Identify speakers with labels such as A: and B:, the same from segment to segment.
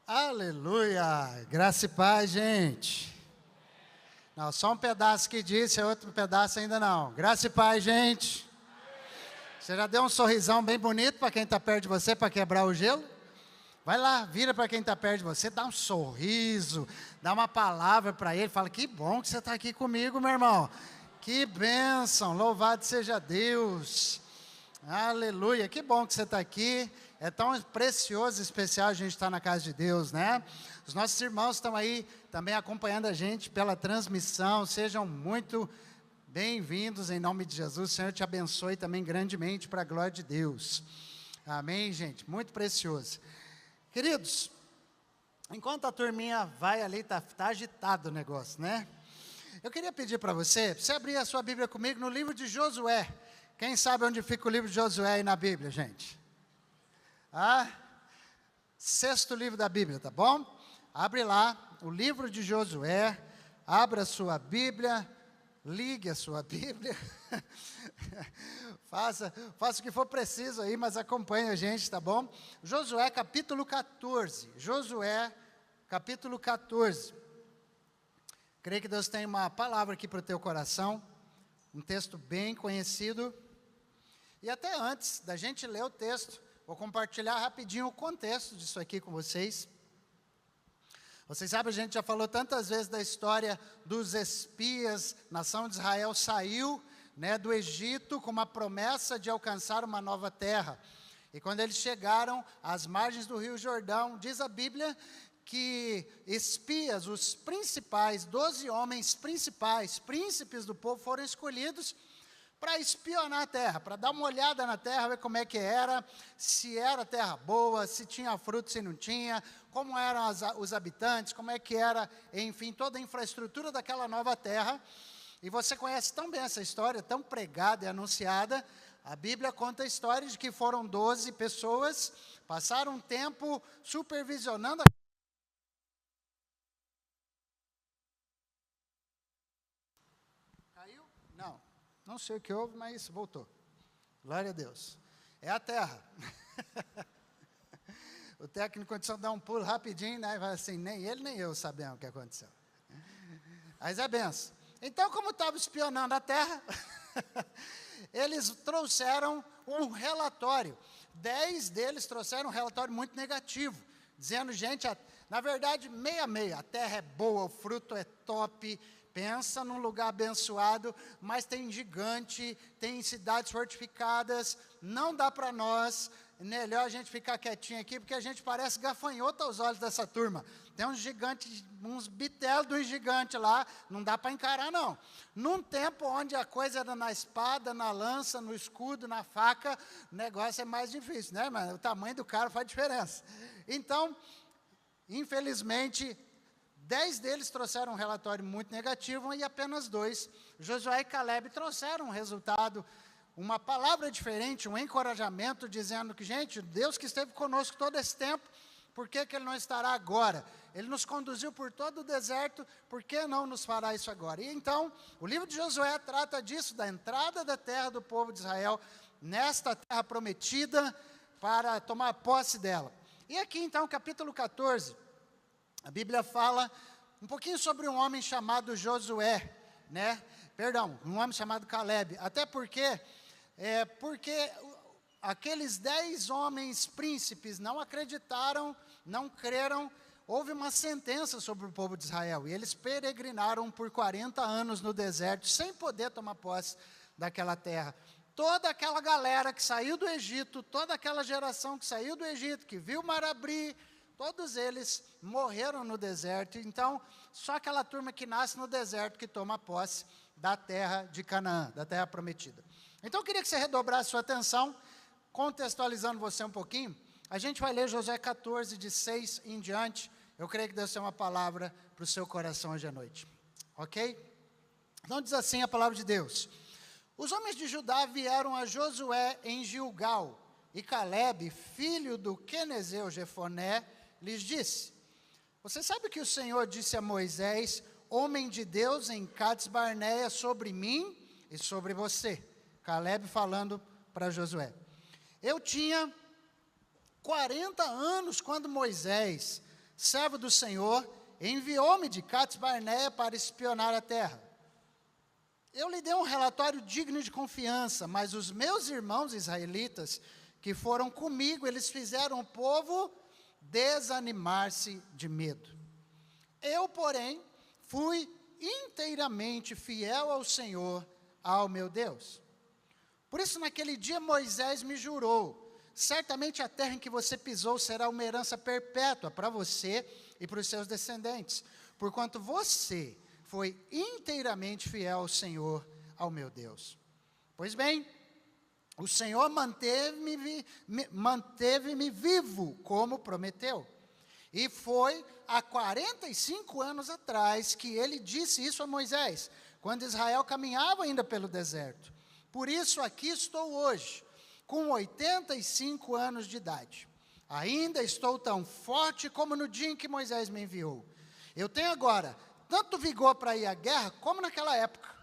A: Aleluia! Graça e paz, gente. Não, só um pedaço que disse, outro pedaço ainda não. Graça e paz, gente. Você já deu um sorrisão bem bonito para quem está perto de você, para quebrar o gelo? Vai lá, vira para quem está perto de você, dá um sorriso, dá uma palavra para ele, fala, que bom que você está aqui comigo, meu irmão. Que bênção, louvado seja Deus. Aleluia, que bom que você está aqui. É tão precioso e especial a gente estar na casa de Deus, né? Os nossos irmãos estão aí também acompanhando a gente pela transmissão. Sejam muito bem-vindos em nome de Jesus. O Senhor te abençoe também grandemente para a glória de Deus. Amém, gente? Muito precioso. Queridos, enquanto a turminha vai ali, tá agitado o negócio, né? Eu queria pedir para você abrir a sua Bíblia comigo no livro de Josué. Quem sabe onde fica o livro de Josué aí na Bíblia, gente? Sexto livro da Bíblia, tá bom? Abre lá, o livro de Josué, abra a sua Bíblia, ligue a sua Bíblia, faça o que for preciso aí, mas acompanhe a gente, tá bom? Josué capítulo 14, Josué capítulo 14. Creio que Deus tem uma palavra aqui para o teu coração, um texto bem conhecido. E até antes da gente ler o texto, vou compartilhar rapidinho o contexto disso aqui com vocês. Vocês sabem, a gente já falou tantas vezes da história dos espias. A nação de Israel saiu, né, do Egito com uma promessa de alcançar uma nova terra. E quando eles chegaram às margens do Rio Jordão, diz a Bíblia que espias, os principais, 12 homens principais, príncipes do povo, foram escolhidos para espionar a terra, para dar uma olhada na terra, ver como é que era, se era terra boa, se tinha fruto, se não tinha, como eram os habitantes, como é que era, enfim, toda a infraestrutura daquela nova terra. E você conhece tão bem essa história, tão pregada e anunciada. A Bíblia conta a história de que foram 12 pessoas, passaram um tempo supervisionando a... Caiu? Não sei o que houve, mas voltou. Glória a Deus. É a terra. O técnico condição dar um pulo rapidinho, né? Vai assim, nem ele nem eu sabemos o que aconteceu. Mas é benção. Então, como estava espionando a terra, eles trouxeram um relatório. 10 deles trouxeram um relatório muito negativo, dizendo, gente, na verdade, meia, a terra é boa, o fruto é top, pensa num lugar abençoado, mas tem gigante, tem cidades fortificadas, não dá para nós, melhor a gente ficar quietinho aqui, porque a gente parece gafanhoto aos olhos dessa turma. Tem uns gigantes, uns bitelos dos gigantes lá, não dá para encarar não. Num tempo onde a coisa era na espada, na lança, no escudo, na faca, o negócio é mais difícil, né, mano? O tamanho do cara faz diferença. Então, infelizmente, 10 deles trouxeram um relatório muito negativo e apenas 2, Josué e Caleb, trouxeram um resultado, uma palavra diferente, um encorajamento, dizendo que, gente, Deus que esteve conosco todo esse tempo, por que Ele não estará agora? Ele nos conduziu por todo o deserto, por que não nos fará isso agora? E então, o livro de Josué trata disso, da entrada da terra do povo de Israel, nesta terra prometida, para tomar posse dela. E aqui então, capítulo 14, a Bíblia fala um pouquinho sobre um homem chamado Josué, né? Perdão, um homem chamado Caleb. Até porque aqueles 10 homens príncipes não acreditaram, não creram, houve uma sentença sobre o povo de Israel. E eles peregrinaram por 40 anos no deserto, sem poder tomar posse daquela terra. Toda aquela galera que saiu do Egito, toda aquela geração que saiu do Egito, que viu o mar abrir, todos eles morreram no deserto. Então, só aquela turma que nasce no deserto que toma posse da terra de Canaã, da terra prometida. Então, eu queria que você redobrasse sua atenção, contextualizando você um pouquinho. A gente vai ler Josué 14, de 6 em diante. Eu creio que Deus tem uma palavra para o seu coração hoje à noite. Ok? Então, diz assim a palavra de Deus. Os homens de Judá vieram a Josué em Gilgal, e Caleb, filho do quenezeu Jefoné, lhes disse, você sabe que o Senhor disse a Moisés, homem de Deus em Cades Barneia, sobre mim e sobre você. Caleb falando para Josué. Eu tinha 40 anos quando Moisés servo do Senhor, enviou-me de Cades Barneia para espionar a terra. Eu lhe dei um relatório digno de confiança, mas os meus irmãos israelitas que foram comigo, eles fizeram o povo desanimar-se de medo. Eu, porém, fui inteiramente fiel ao Senhor, ao meu Deus. Por isso, naquele dia, Moisés me jurou: certamente a terra em que você pisou será uma herança perpétua para você e para os seus descendentes, porquanto você foi inteiramente fiel ao Senhor, ao meu Deus. Pois bem, o Senhor manteve-me vivo, como prometeu. E foi há 45 anos atrás que ele disse isso a Moisés, quando Israel caminhava ainda pelo deserto. Por isso aqui estou hoje, com 85 anos de idade. Ainda estou tão forte como no dia em que Moisés me enviou. Eu tenho agora tanto vigor para ir à guerra como naquela época.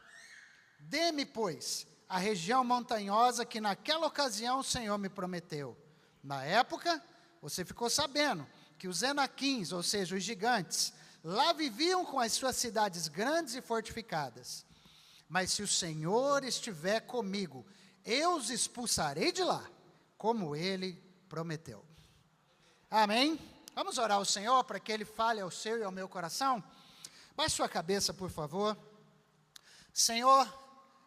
A: Dê-me, pois, a região montanhosa que naquela ocasião o Senhor me prometeu. Na época, você ficou sabendo que os Enaquins, ou seja, os gigantes, lá viviam com as suas cidades grandes e fortificadas. Mas se o Senhor estiver comigo, eu os expulsarei de lá, como Ele prometeu. Amém? Vamos orar ao Senhor para que Ele fale ao seu e ao meu coração? Baixe sua cabeça, por favor. Senhor,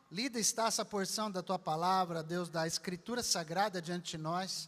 A: lida está essa porção da Tua palavra, Deus, da Escritura Sagrada diante de nós.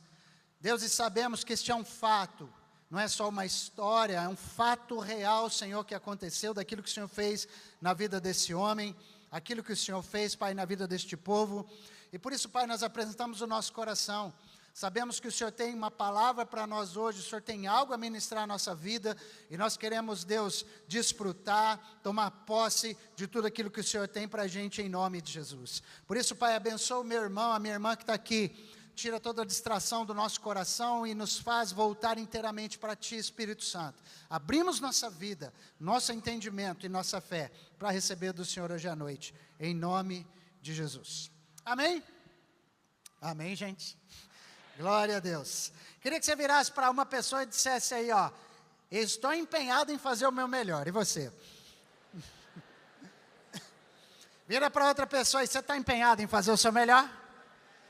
A: Deus, e sabemos que este é um fato, não é só uma história, é um fato real, Senhor, que aconteceu, daquilo que o Senhor fez na vida desse homem, aquilo que o Senhor fez, Pai, na vida deste povo. E por isso, Pai, nós apresentamos o nosso coração. Sabemos que o Senhor tem uma palavra para nós hoje, o Senhor tem algo a ministrar à nossa vida, e nós queremos, Deus, desfrutar, tomar posse de tudo aquilo que o Senhor tem para a gente, em nome de Jesus. Por isso, Pai, abençoa o meu irmão, a minha irmã que está aqui, tira toda a distração do nosso coração e nos faz voltar inteiramente para Ti, Espírito Santo. Abrimos nossa vida, nosso entendimento e nossa fé para receber do Senhor hoje à noite, em nome de Jesus. Amém? Amém, gente? Glória a Deus. Queria que você virasse para uma pessoa e dissesse aí, ó: estou empenhado em fazer o meu melhor. E você? Vira para outra pessoa e você está empenhado em fazer o seu melhor?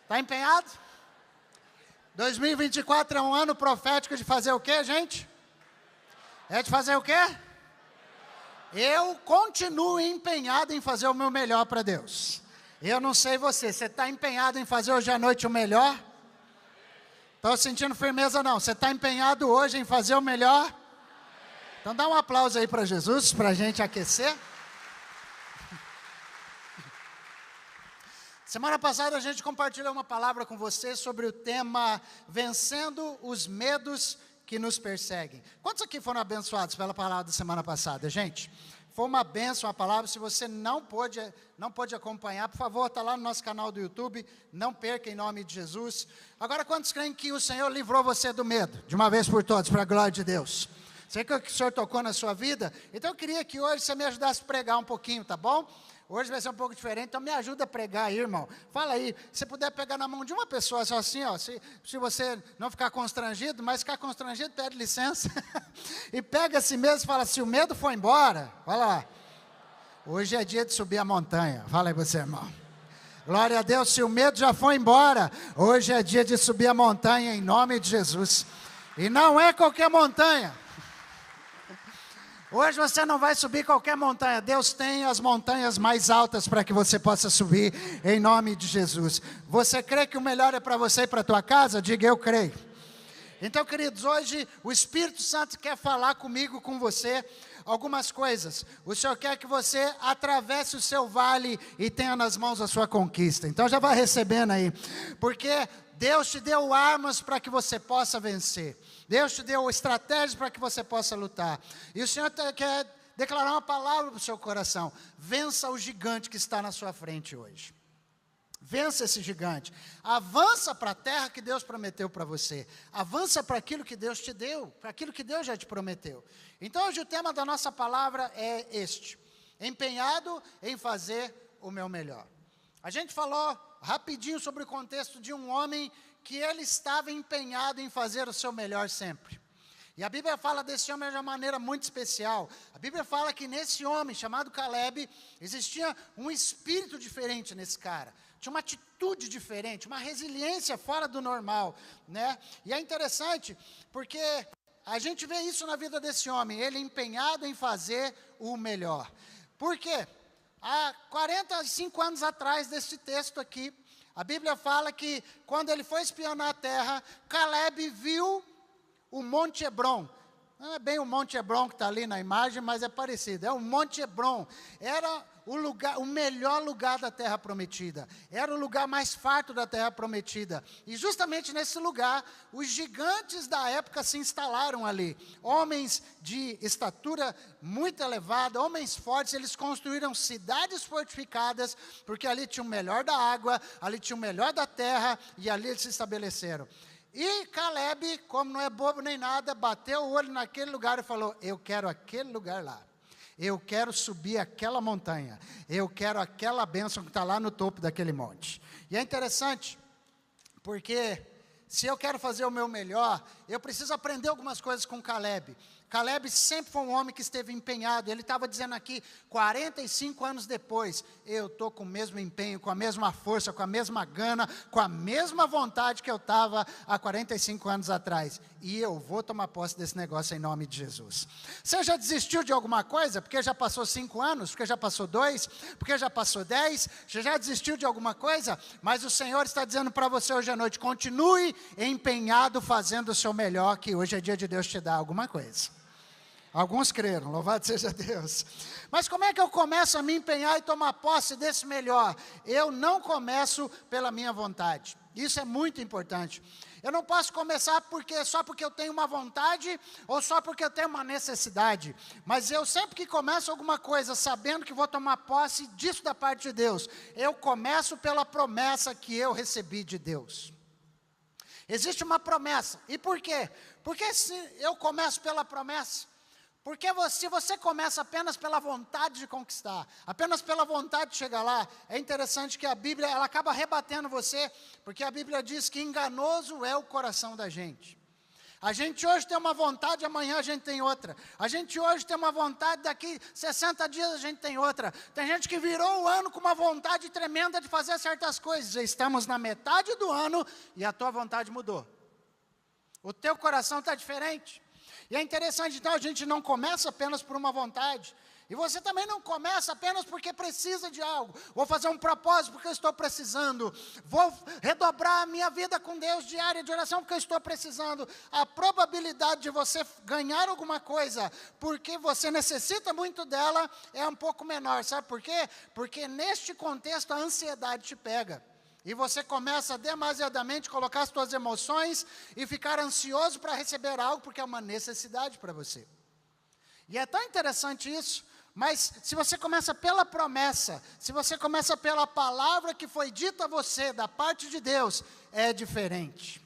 A: Está empenhado? 2024 é um ano profético de fazer o quê, gente? É de fazer o quê? Eu continuo empenhado em fazer o meu melhor para Deus. Eu não sei você está empenhado em fazer hoje à noite o melhor? Estou sentindo firmeza não, você está empenhado hoje em fazer o melhor? Então dá um aplauso aí para Jesus, para a gente aquecer. Semana passada a gente compartilhou uma palavra com você sobre o tema Vencendo os Medos que nos Perseguem. Quantos aqui foram abençoados pela palavra da semana passada, gente? Foi uma bênção a palavra. Se você não pôde acompanhar, por favor, está lá no nosso canal do YouTube, não perca, em nome de Jesus. Agora, quantos creem que o Senhor livrou você do medo? De uma vez por todas, para a glória de Deus. Sei que o Senhor tocou na sua vida, então eu queria que hoje você me ajudasse a pregar um pouquinho, tá bom? Hoje vai ser um pouco diferente, então me ajuda a pregar aí, irmão. Fala aí, se puder pegar na mão de uma pessoa, só assim, ó, se você não ficar constrangido, mas ficar constrangido, pede licença. E pega assim mesmo e fala, se o medo foi embora, fala lá. Hoje é dia de subir a montanha. Fala aí você, irmão. Glória a Deus, se o medo já foi embora, hoje é dia de subir a montanha em nome de Jesus. E não é qualquer montanha. Hoje você não vai subir qualquer montanha. Deus tem as montanhas mais altas para que você possa subir em nome de Jesus. Você crê que o melhor é para você e para a tua casa? Diga, eu creio. Então, queridos, hoje o Espírito Santo quer falar comigo, com você, algumas coisas. O Senhor quer que você atravesse o seu vale e tenha nas mãos a sua conquista. Então já vai recebendo aí, porque Deus te deu armas para que você possa vencer. Deus te deu estratégias para que você possa lutar. E o Senhor quer declarar uma palavra para o seu coração. Vença o gigante que está na sua frente hoje. Vença esse gigante. Avança para a terra que Deus prometeu para você. Avança para aquilo que Deus te deu, para aquilo que Deus já te prometeu. Então hoje o tema da nossa palavra é este: empenhado em fazer o meu melhor. A gente falou rapidinho sobre o contexto de um homem que ele estava empenhado em fazer o seu melhor sempre. E a Bíblia fala desse homem de uma maneira muito especial. A Bíblia fala que nesse homem, chamado Caleb, existia um espírito diferente nesse cara. Tinha uma atitude diferente, uma resiliência fora do normal, né? E é interessante, porque a gente vê isso na vida desse homem, ele empenhado em fazer o melhor. Por quê? Há 45 anos atrás desse texto aqui, a Bíblia fala que quando ele foi espionar a terra, Caleb viu o Monte Hebron. Não é bem o Monte Hebron que está ali na imagem, mas é parecido. É o Monte Hebron. Era o melhor lugar da Terra Prometida. Era o lugar mais farto da Terra Prometida. E justamente nesse lugar, os gigantes da época se instalaram ali. Homens de estatura muito elevada, homens fortes, eles construíram cidades fortificadas, porque ali tinha o melhor da água, ali tinha o melhor da terra, e ali eles se estabeleceram. E Caleb, como não é bobo nem nada, bateu o olho naquele lugar e falou: eu quero aquele lugar lá. Eu quero subir aquela montanha. Eu quero aquela bênção que está lá no topo daquele monte. E é interessante, porque se eu quero fazer o meu melhor, eu preciso aprender algumas coisas com Caleb. Caleb sempre foi um homem que esteve empenhado. Ele estava dizendo aqui, 45 anos depois, eu estou com o mesmo empenho, com a mesma força, com a mesma gana, com a mesma vontade que eu estava há 45 anos atrás. E eu vou tomar posse desse negócio em nome de Jesus. Você já desistiu de alguma coisa? Porque já passou 5 anos? Porque já passou 2? Porque já passou 10? Você já desistiu de alguma coisa? Mas o Senhor está dizendo para você hoje à noite, continue empenhado fazendo o seu melhor, que hoje é dia de Deus te dar alguma coisa. Alguns creram, louvado seja Deus. Mas como é que eu começo a me empenhar e tomar posse desse melhor? Eu não começo pela minha vontade. Isso é muito importante. Eu não posso começar só porque eu tenho uma vontade ou só porque eu tenho uma necessidade. Mas eu sempre que começo alguma coisa sabendo que vou tomar posse disso da parte de Deus, eu começo pela promessa que eu recebi de Deus. Existe uma promessa. E por quê? Porque se eu começo pela promessa, porque se você começa apenas pela vontade de conquistar, apenas pela vontade de chegar lá, é interessante que a Bíblia, ela acaba rebatendo você, porque a Bíblia diz que enganoso é o coração da gente. A gente hoje tem uma vontade, amanhã a gente tem outra. A gente hoje tem uma vontade, daqui 60 dias a gente tem outra. Tem gente que virou o ano com uma vontade tremenda de fazer certas coisas. Já estamos na metade do ano e a tua vontade mudou. O teu coração está diferente. E é interessante, então, a gente não começa apenas por uma vontade. E você também não começa apenas porque precisa de algo. Vou fazer um propósito porque eu estou precisando. Vou redobrar a minha vida com Deus diária de oração porque eu estou precisando. A probabilidade de você ganhar alguma coisa porque você necessita muito dela é um pouco menor. Sabe por quê? Porque neste contexto a ansiedade te pega. E você começa demasiadamente a colocar as suas emoções e ficar ansioso para receber algo, porque é uma necessidade para você. E é tão interessante isso, mas se você começa pela promessa, se você começa pela palavra que foi dita a você, da parte de Deus, é diferente.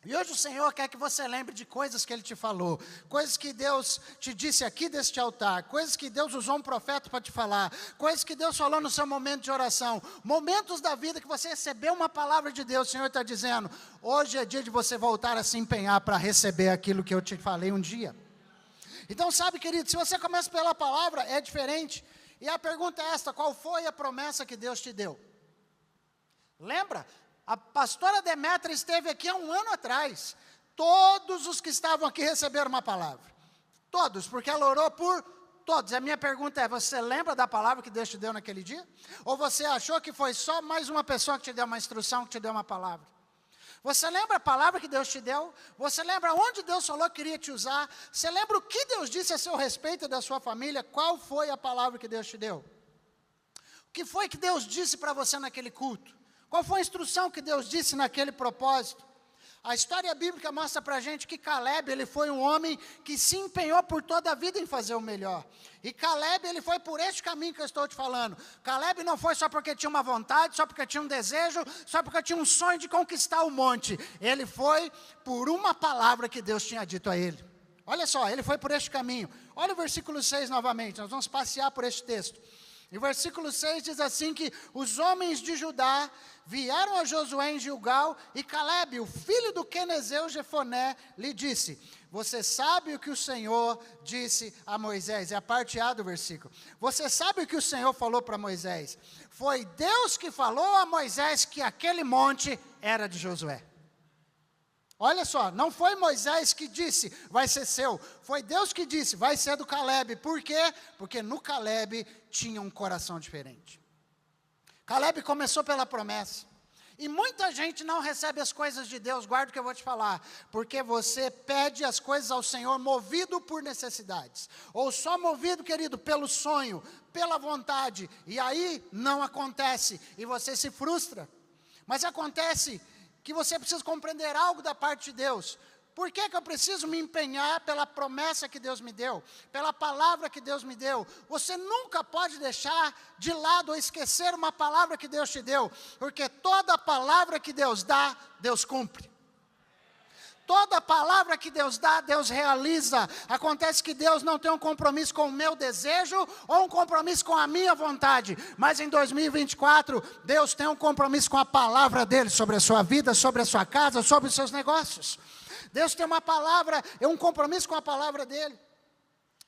A: E hoje o Senhor quer que você lembre de coisas que Ele te falou, coisas que Deus te disse aqui deste altar, coisas que Deus usou um profeta para te falar, coisas que Deus falou no seu momento de oração, momentos da vida que você recebeu uma palavra de Deus. O Senhor está dizendo, hoje é dia de você voltar a se empenhar para receber aquilo que eu te falei um dia. Então sabe, querido, se você começa pela palavra, é diferente. E a pergunta é esta, qual foi a promessa que Deus te deu? Lembra? A pastora Demétria esteve aqui há 1 ano atrás. Todos os que estavam aqui receberam uma palavra. Todos, porque ela orou por todos. A minha pergunta é, você lembra da palavra que Deus te deu naquele dia? Ou você achou que foi só mais uma pessoa que te deu uma instrução, que te deu uma palavra? Você lembra a palavra que Deus te deu? Você lembra onde Deus falou que queria te usar? Você lembra o que Deus disse a seu respeito e da sua família? Qual foi a palavra que Deus te deu? O que foi que Deus disse para você naquele culto? Qual foi a instrução que Deus disse naquele propósito? A história bíblica mostra para a gente que Caleb, ele foi um homem que se empenhou por toda a vida em fazer o melhor. E Caleb, ele foi por este caminho que eu estou te falando. Caleb não foi só porque tinha uma vontade, só porque tinha um desejo, só porque tinha um sonho de conquistar o monte. Ele foi por uma palavra que Deus tinha dito a ele. Olha só, ele foi por este caminho. Olha o versículo 6 novamente, nós vamos passear por este texto. E versículo 6 diz assim que os homens de Judá vieram a Josué em Gilgal, e Calebe, o filho do quenezeu Jefoné, lhe disse: você sabe o que o Senhor disse a Moisés? É a parte A do versículo. Você sabe o que o Senhor falou para Moisés? Foi Deus que falou a Moisés que aquele monte era de Josué. Olha só, não foi Moisés que disse, vai ser seu. Foi Deus que disse, vai ser do Calebe. Por quê? Porque no Calebe tinha um coração diferente. Calebe começou pela promessa. E muita gente não recebe as coisas de Deus, guarda o que eu vou te falar. Porque você pede as coisas ao Senhor movido por necessidades. Ou só movido, querido, pelo sonho, pela vontade. E aí não acontece. E você se frustra. Mas acontece que você precisa compreender algo da parte de Deus. Por que eu preciso me empenhar pela promessa que Deus me deu? Pela palavra que Deus me deu? Você nunca pode deixar de lado ou esquecer uma palavra que Deus te deu. Porque toda palavra que Deus dá, Deus cumpre. Toda palavra que Deus dá, Deus realiza. Acontece que Deus não tem um compromisso com o meu desejo ou um compromisso com a minha vontade. Mas em 2024, Deus tem um compromisso com a palavra dEle sobre a sua vida, sobre a sua casa, sobre os seus negócios. Deus tem uma palavra, um compromisso com a palavra dEle.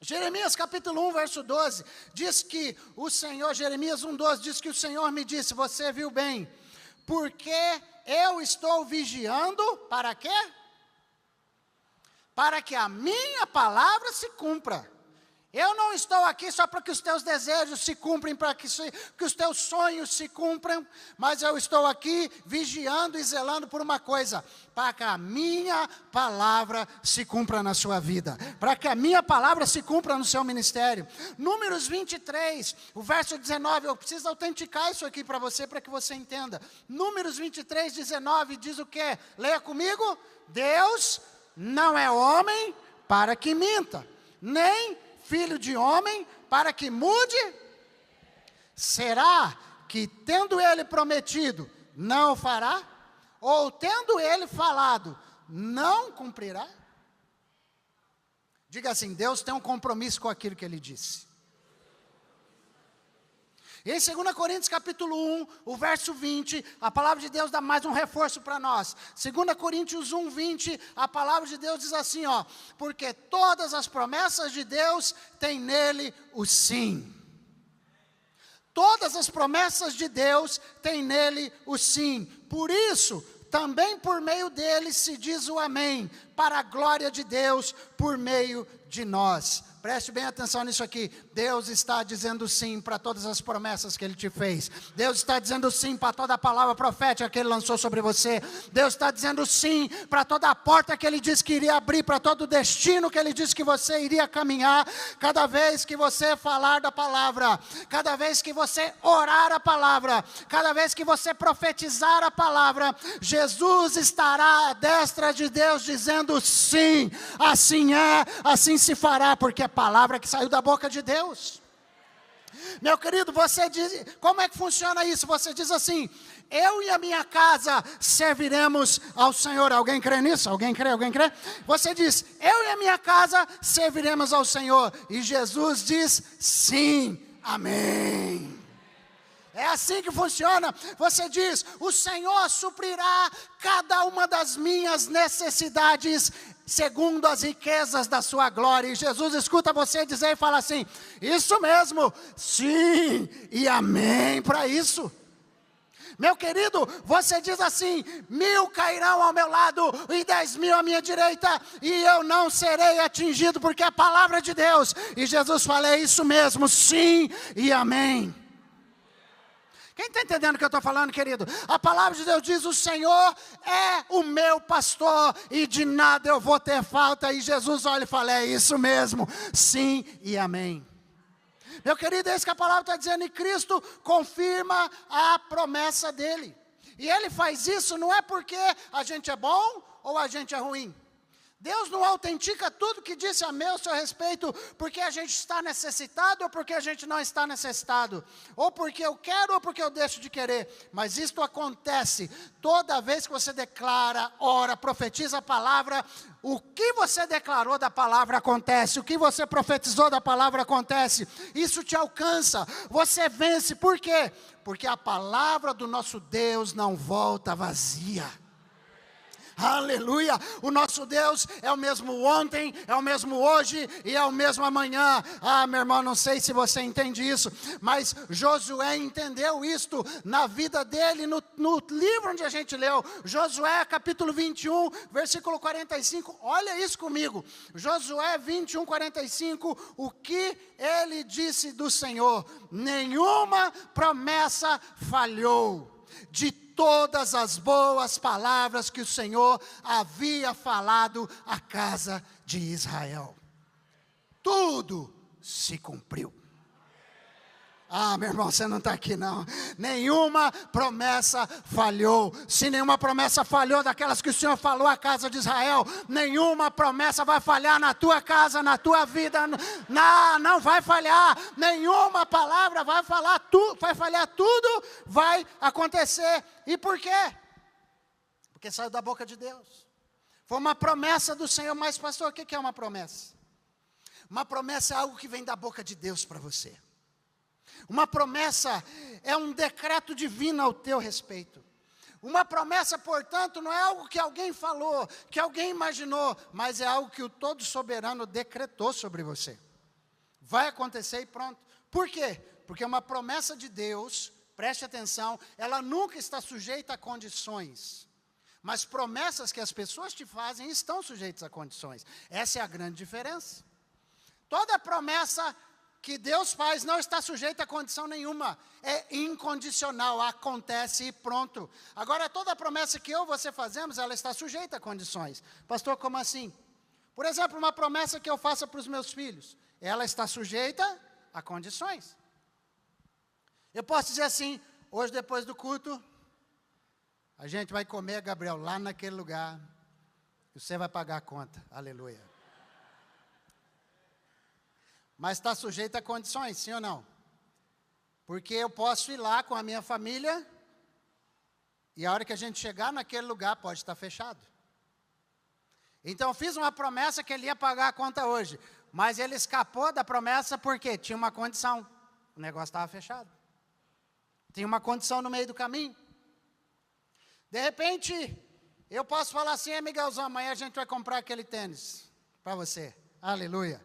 A: Jeremias capítulo 1, verso 12, diz que o Senhor, Jeremias 1,12, diz que o Senhor me disse, você viu bem, porque eu estou vigiando, para quê? Para que a minha palavra se cumpra. Eu não estou aqui só para que os teus desejos se cumprem, para que os teus sonhos se cumpram, mas eu estou aqui vigiando e zelando por uma coisa, para que a minha palavra se cumpra na sua vida, para que a minha palavra se cumpra no seu ministério. Números 23, o verso 19, eu preciso autenticar isso aqui para que você entenda. Números 23, 19 diz o quê? Leia comigo. Deus não é homem para que minta, nem filho de homem para que mude. Será que tendo ele prometido, não o fará? Ou tendo ele falado, não cumprirá? Diga assim, Deus tem um compromisso com aquilo que ele disse. E em 2 Coríntios capítulo 1, o verso 20, a palavra de Deus dá mais um reforço para nós. 2 Coríntios 1, 20, a palavra de Deus diz assim, ó, porque todas as promessas de Deus têm nele o sim. Todas as promessas de Deus têm nele o sim. Por isso, também por meio dele se diz o amém, para a glória de Deus, por meio de nós. Preste bem atenção nisso aqui. Deus está dizendo sim para todas as promessas que Ele te fez. Deus está dizendo sim para toda a palavra profética que Ele lançou sobre você. Deus está dizendo sim para toda a porta que Ele disse que iria abrir, para todo o destino que Ele disse que você iria caminhar. Cada vez que você falar da palavra, cada vez que você orar a palavra, cada vez que você profetizar a palavra, Jesus estará à destra de Deus dizendo sim, assim é, assim se fará, porque é palavra que saiu da boca de Deus. Meu querido, você diz, como é que funciona isso? Você diz assim, eu e a minha casa serviremos ao Senhor. Alguém crê nisso? Alguém crê? Alguém crê? Você diz, eu e a minha casa serviremos ao Senhor. E Jesus diz, sim, amém. É assim que funciona. Você diz, o Senhor suprirá cada uma das minhas necessidades segundo as riquezas da sua glória. E Jesus escuta você dizer e fala assim, isso mesmo, sim e amém para isso. Meu querido, você diz assim, 1000 cairão ao meu lado e 10.000 à minha direita, e eu não serei atingido, porque é a palavra de Deus. E Jesus fala, é isso mesmo, sim e amém. Quem está entendendo o que eu estou falando, querido? A palavra de Deus diz, o Senhor é o meu pastor e de nada eu vou ter falta. E Jesus olha e fala, é isso mesmo, sim e amém. Meu querido, é isso que a palavra está dizendo, e Cristo confirma a promessa dele. E Ele faz isso não é porque a gente é bom ou a gente é ruim. Deus não autentica tudo que disse a meu seu respeito porque a gente está necessitado ou porque a gente não está necessitado. Ou porque eu quero ou porque eu deixo de querer. Mas isto acontece toda vez que você declara, ora, profetiza a palavra. O que você declarou da palavra acontece. O que você profetizou da palavra acontece. Isso te alcança. Você vence. Por quê? Porque a palavra do nosso Deus não volta vazia. Aleluia, o nosso Deus é o mesmo ontem, é o mesmo hoje e é o mesmo amanhã. Meu irmão, não sei se você entende isso, mas Josué entendeu isto na vida dele, no livro onde a gente leu, Josué capítulo 21, versículo 45, olha isso comigo, Josué 21, 45, o que ele disse do Senhor: nenhuma promessa falhou, de todas as boas palavras que o Senhor havia falado à casa de Israel. Tudo se cumpriu. Meu irmão, você não está aqui não. Nenhuma promessa falhou. Se nenhuma promessa falhou daquelas que o Senhor falou à casa de Israel, nenhuma promessa vai falhar na tua casa, na tua vida. Não vai falhar. Nenhuma palavra vai falhar, tudo vai acontecer. E por quê? Porque saiu da boca de Deus. Foi uma promessa do Senhor. Mas pastor, o que é uma promessa? Uma promessa é algo que vem da boca de Deus para você. Uma promessa é um decreto divino ao teu respeito. Uma promessa, portanto, não é algo que alguém falou, que alguém imaginou, mas é algo que o Todo Soberano decretou sobre você. Vai acontecer e pronto. Por quê? Porque uma promessa de Deus, preste atenção, ela nunca está sujeita a condições. Mas promessas que as pessoas te fazem estão sujeitas a condições. Essa é a grande diferença. Toda promessa que Deus faz não está sujeita a condição nenhuma, é incondicional, acontece e pronto. Agora, toda promessa que eu e você fazemos, ela está sujeita a condições. Pastor, como assim? Por exemplo, uma promessa que eu faça para os meus filhos, ela está sujeita a condições. Eu posso dizer assim: hoje depois do culto, a gente vai comer, Gabriel, lá naquele lugar, e você vai pagar a conta, aleluia. Mas está sujeito a condições, sim ou não? Porque eu posso ir lá com a minha família, e a hora que a gente chegar naquele lugar, pode estar fechado. Então eu fiz uma promessa que ele ia pagar a conta hoje, mas ele escapou da promessa porque tinha uma condição, o negócio estava fechado. Tinha uma condição no meio do caminho. De repente, eu posso falar assim: Miguelzão, amanhã a gente vai comprar aquele tênis para você, aleluia.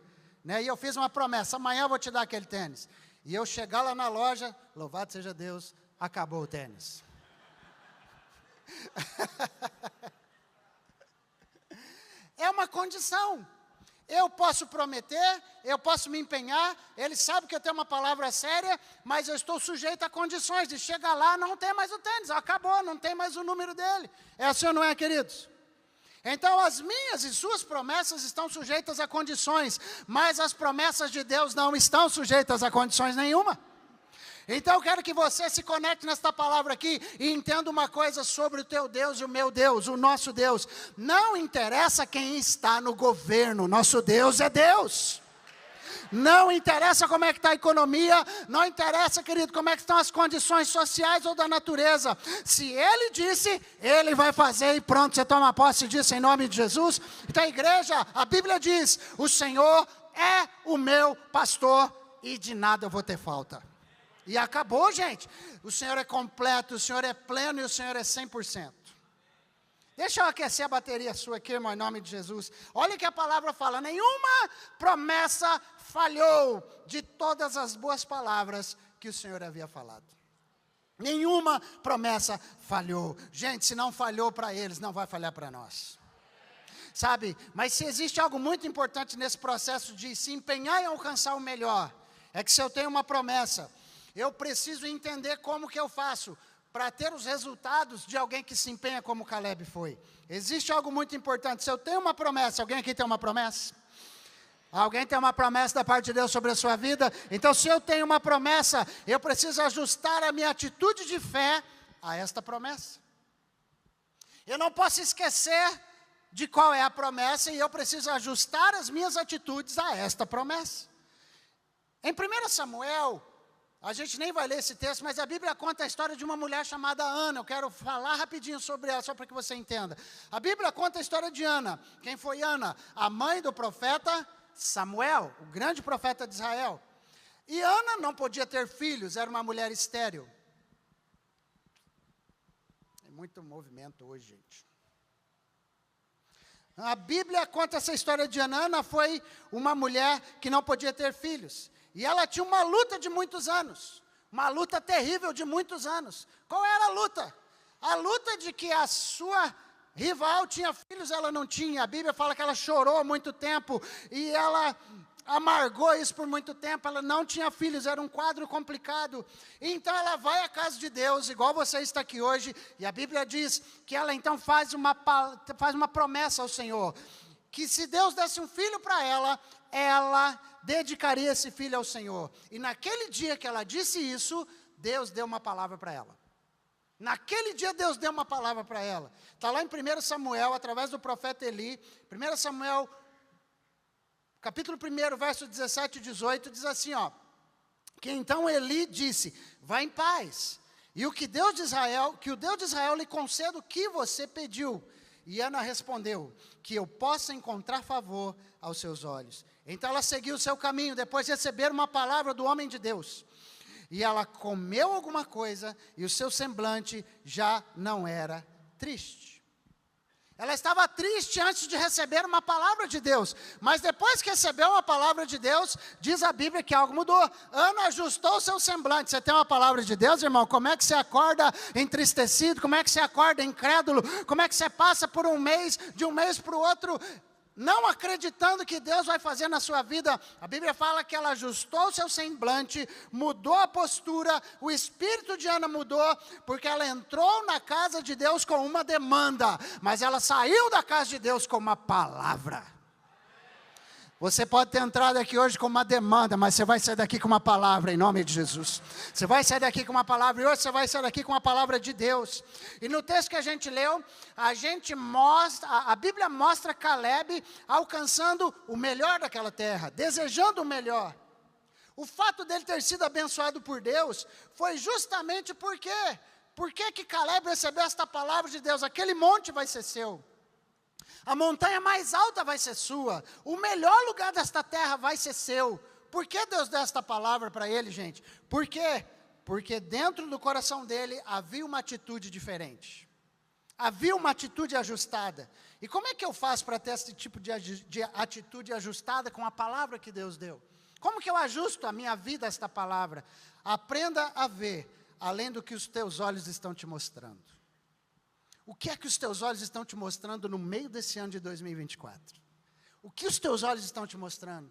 A: E eu fiz uma promessa: amanhã eu vou te dar aquele tênis. E eu chegar lá na loja, louvado seja Deus, acabou o tênis. É uma condição. Eu posso prometer, eu posso me empenhar, ele sabe que eu tenho uma palavra séria, mas eu estou sujeito a condições de chegar lá, não tem mais o tênis, acabou, não tem mais o número dele. É assim ou não é, queridos? Então as minhas e suas promessas estão sujeitas a condições, mas as promessas de Deus não estão sujeitas a condições nenhuma. Então eu quero que você se conecte nesta palavra aqui e entenda uma coisa sobre o teu Deus e o meu Deus, o nosso Deus. Não interessa quem está no governo, nosso Deus é Deus. Não interessa como é que está a economia, não interessa, querido, como é que estão as condições sociais ou da natureza. Se Ele disse, Ele vai fazer e pronto, você toma posse disso em nome de Jesus. Então a igreja, a Bíblia diz: o Senhor é o meu pastor e de nada eu vou ter falta. E acabou, gente. O Senhor é completo, o Senhor é pleno e o Senhor é 100%. Deixa eu aquecer a bateria sua aqui, irmão, em nome de Jesus. Olha o que a palavra fala: nenhuma promessa falhou de todas as boas palavras que o Senhor havia falado. Nenhuma promessa falhou. Gente, se não falhou para eles, não vai falhar para nós. Sabe, mas se existe algo muito importante nesse processo de se empenhar em alcançar o melhor, é que se eu tenho uma promessa, eu preciso entender como que eu faço para ter os resultados de alguém que se empenha como Caleb foi. Existe algo muito importante. Se eu tenho uma promessa, alguém aqui tem uma promessa? Alguém tem uma promessa da parte de Deus sobre a sua vida? Então, se eu tenho uma promessa, eu preciso ajustar a minha atitude de fé a esta promessa. Eu não posso esquecer de qual é a promessa e eu preciso ajustar as minhas atitudes a esta promessa. Em 1 Samuel, a gente nem vai ler esse texto, mas a Bíblia conta a história de uma mulher chamada Ana. Eu quero falar rapidinho sobre ela, só para que você entenda. A Bíblia conta a história de Ana. Quem foi Ana? A mãe do profeta Samuel, o grande profeta de Israel. E Ana não podia ter filhos, era uma mulher estéril. Tem muito movimento hoje, gente. A Bíblia conta essa história de Ana. Ana foi uma mulher que não podia ter filhos. E ela tinha uma luta de muitos anos. Uma luta terrível de muitos anos. Qual era a luta? A luta de que a sua rival tinha filhos, ela não tinha. A Bíblia fala que ela chorou muito tempo. E ela amargou isso por muito tempo. Ela não tinha filhos, era um quadro complicado. Então ela vai à casa de Deus, igual você está aqui hoje. E a Bíblia diz que ela então faz uma promessa ao Senhor. Que se Deus desse um filho para ela, ela dedicaria esse filho ao Senhor. E naquele dia que ela disse isso, Deus deu uma palavra para ela. Naquele dia Deus deu uma palavra para ela. Está lá em 1 Samuel, através do profeta Eli. 1 Samuel, capítulo 1, verso 17 e 18, diz assim, ó. Que então Eli disse, vá em paz. E o Deus de Israel lhe conceda o que você pediu. E Ana respondeu, que eu possa encontrar favor aos seus olhos. Então ela seguiu o seu caminho, depois de receber uma palavra do homem de Deus. E ela comeu alguma coisa, e o seu semblante já não era triste. Ela estava triste antes de receber uma palavra de Deus. Mas depois que recebeu uma palavra de Deus, diz a Bíblia que algo mudou. Ana ajustou o seu semblante. Você tem uma palavra de Deus, irmão? Como é que você acorda entristecido? Como é que você acorda incrédulo? Como é que você passa por um mês, de um mês para o outro, não acreditando que Deus vai fazer na sua vida? A Bíblia fala que ela ajustou o seu semblante, mudou a postura, o espírito de Ana mudou, porque ela entrou na casa de Deus com uma demanda, mas ela saiu da casa de Deus com uma palavra. Você pode ter entrado aqui hoje com uma demanda, mas você vai sair daqui com uma palavra, em nome de Jesus. Você vai sair daqui com uma palavra, e hoje você vai sair daqui com uma palavra de Deus. E no texto que a gente leu, a Bíblia mostra Caleb alcançando o melhor daquela terra, desejando o melhor. O fato dele ter sido abençoado por Deus, foi justamente por quê? Por que Caleb recebeu esta palavra de Deus? Aquele monte vai ser seu. A montanha mais alta vai ser sua. O melhor lugar desta terra vai ser seu. Por que Deus deu esta palavra para ele, gente? Por quê? Porque dentro do coração dele havia uma atitude diferente. Havia uma atitude ajustada. E como é que eu faço para ter esse tipo de atitude ajustada com a palavra que Deus deu? Como que eu ajusto a minha vida a esta palavra? Aprenda a ver além do que os teus olhos estão te mostrando. O que é que os teus olhos estão te mostrando no meio desse ano de 2024? O que os teus olhos estão te mostrando?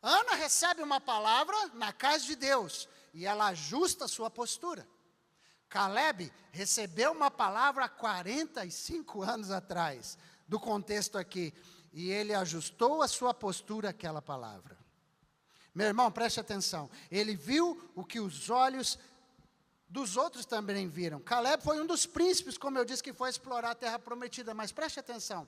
A: Ana recebe uma palavra na casa de Deus e ela ajusta a sua postura. Caleb recebeu uma palavra há 45 anos atrás, do contexto aqui, e ele ajustou a sua postura àquela palavra. Meu irmão, preste atenção. Ele viu o que os olhos dos outros também viram. Caleb foi um dos príncipes, como eu disse, que foi explorar a terra prometida. Mas preste atenção.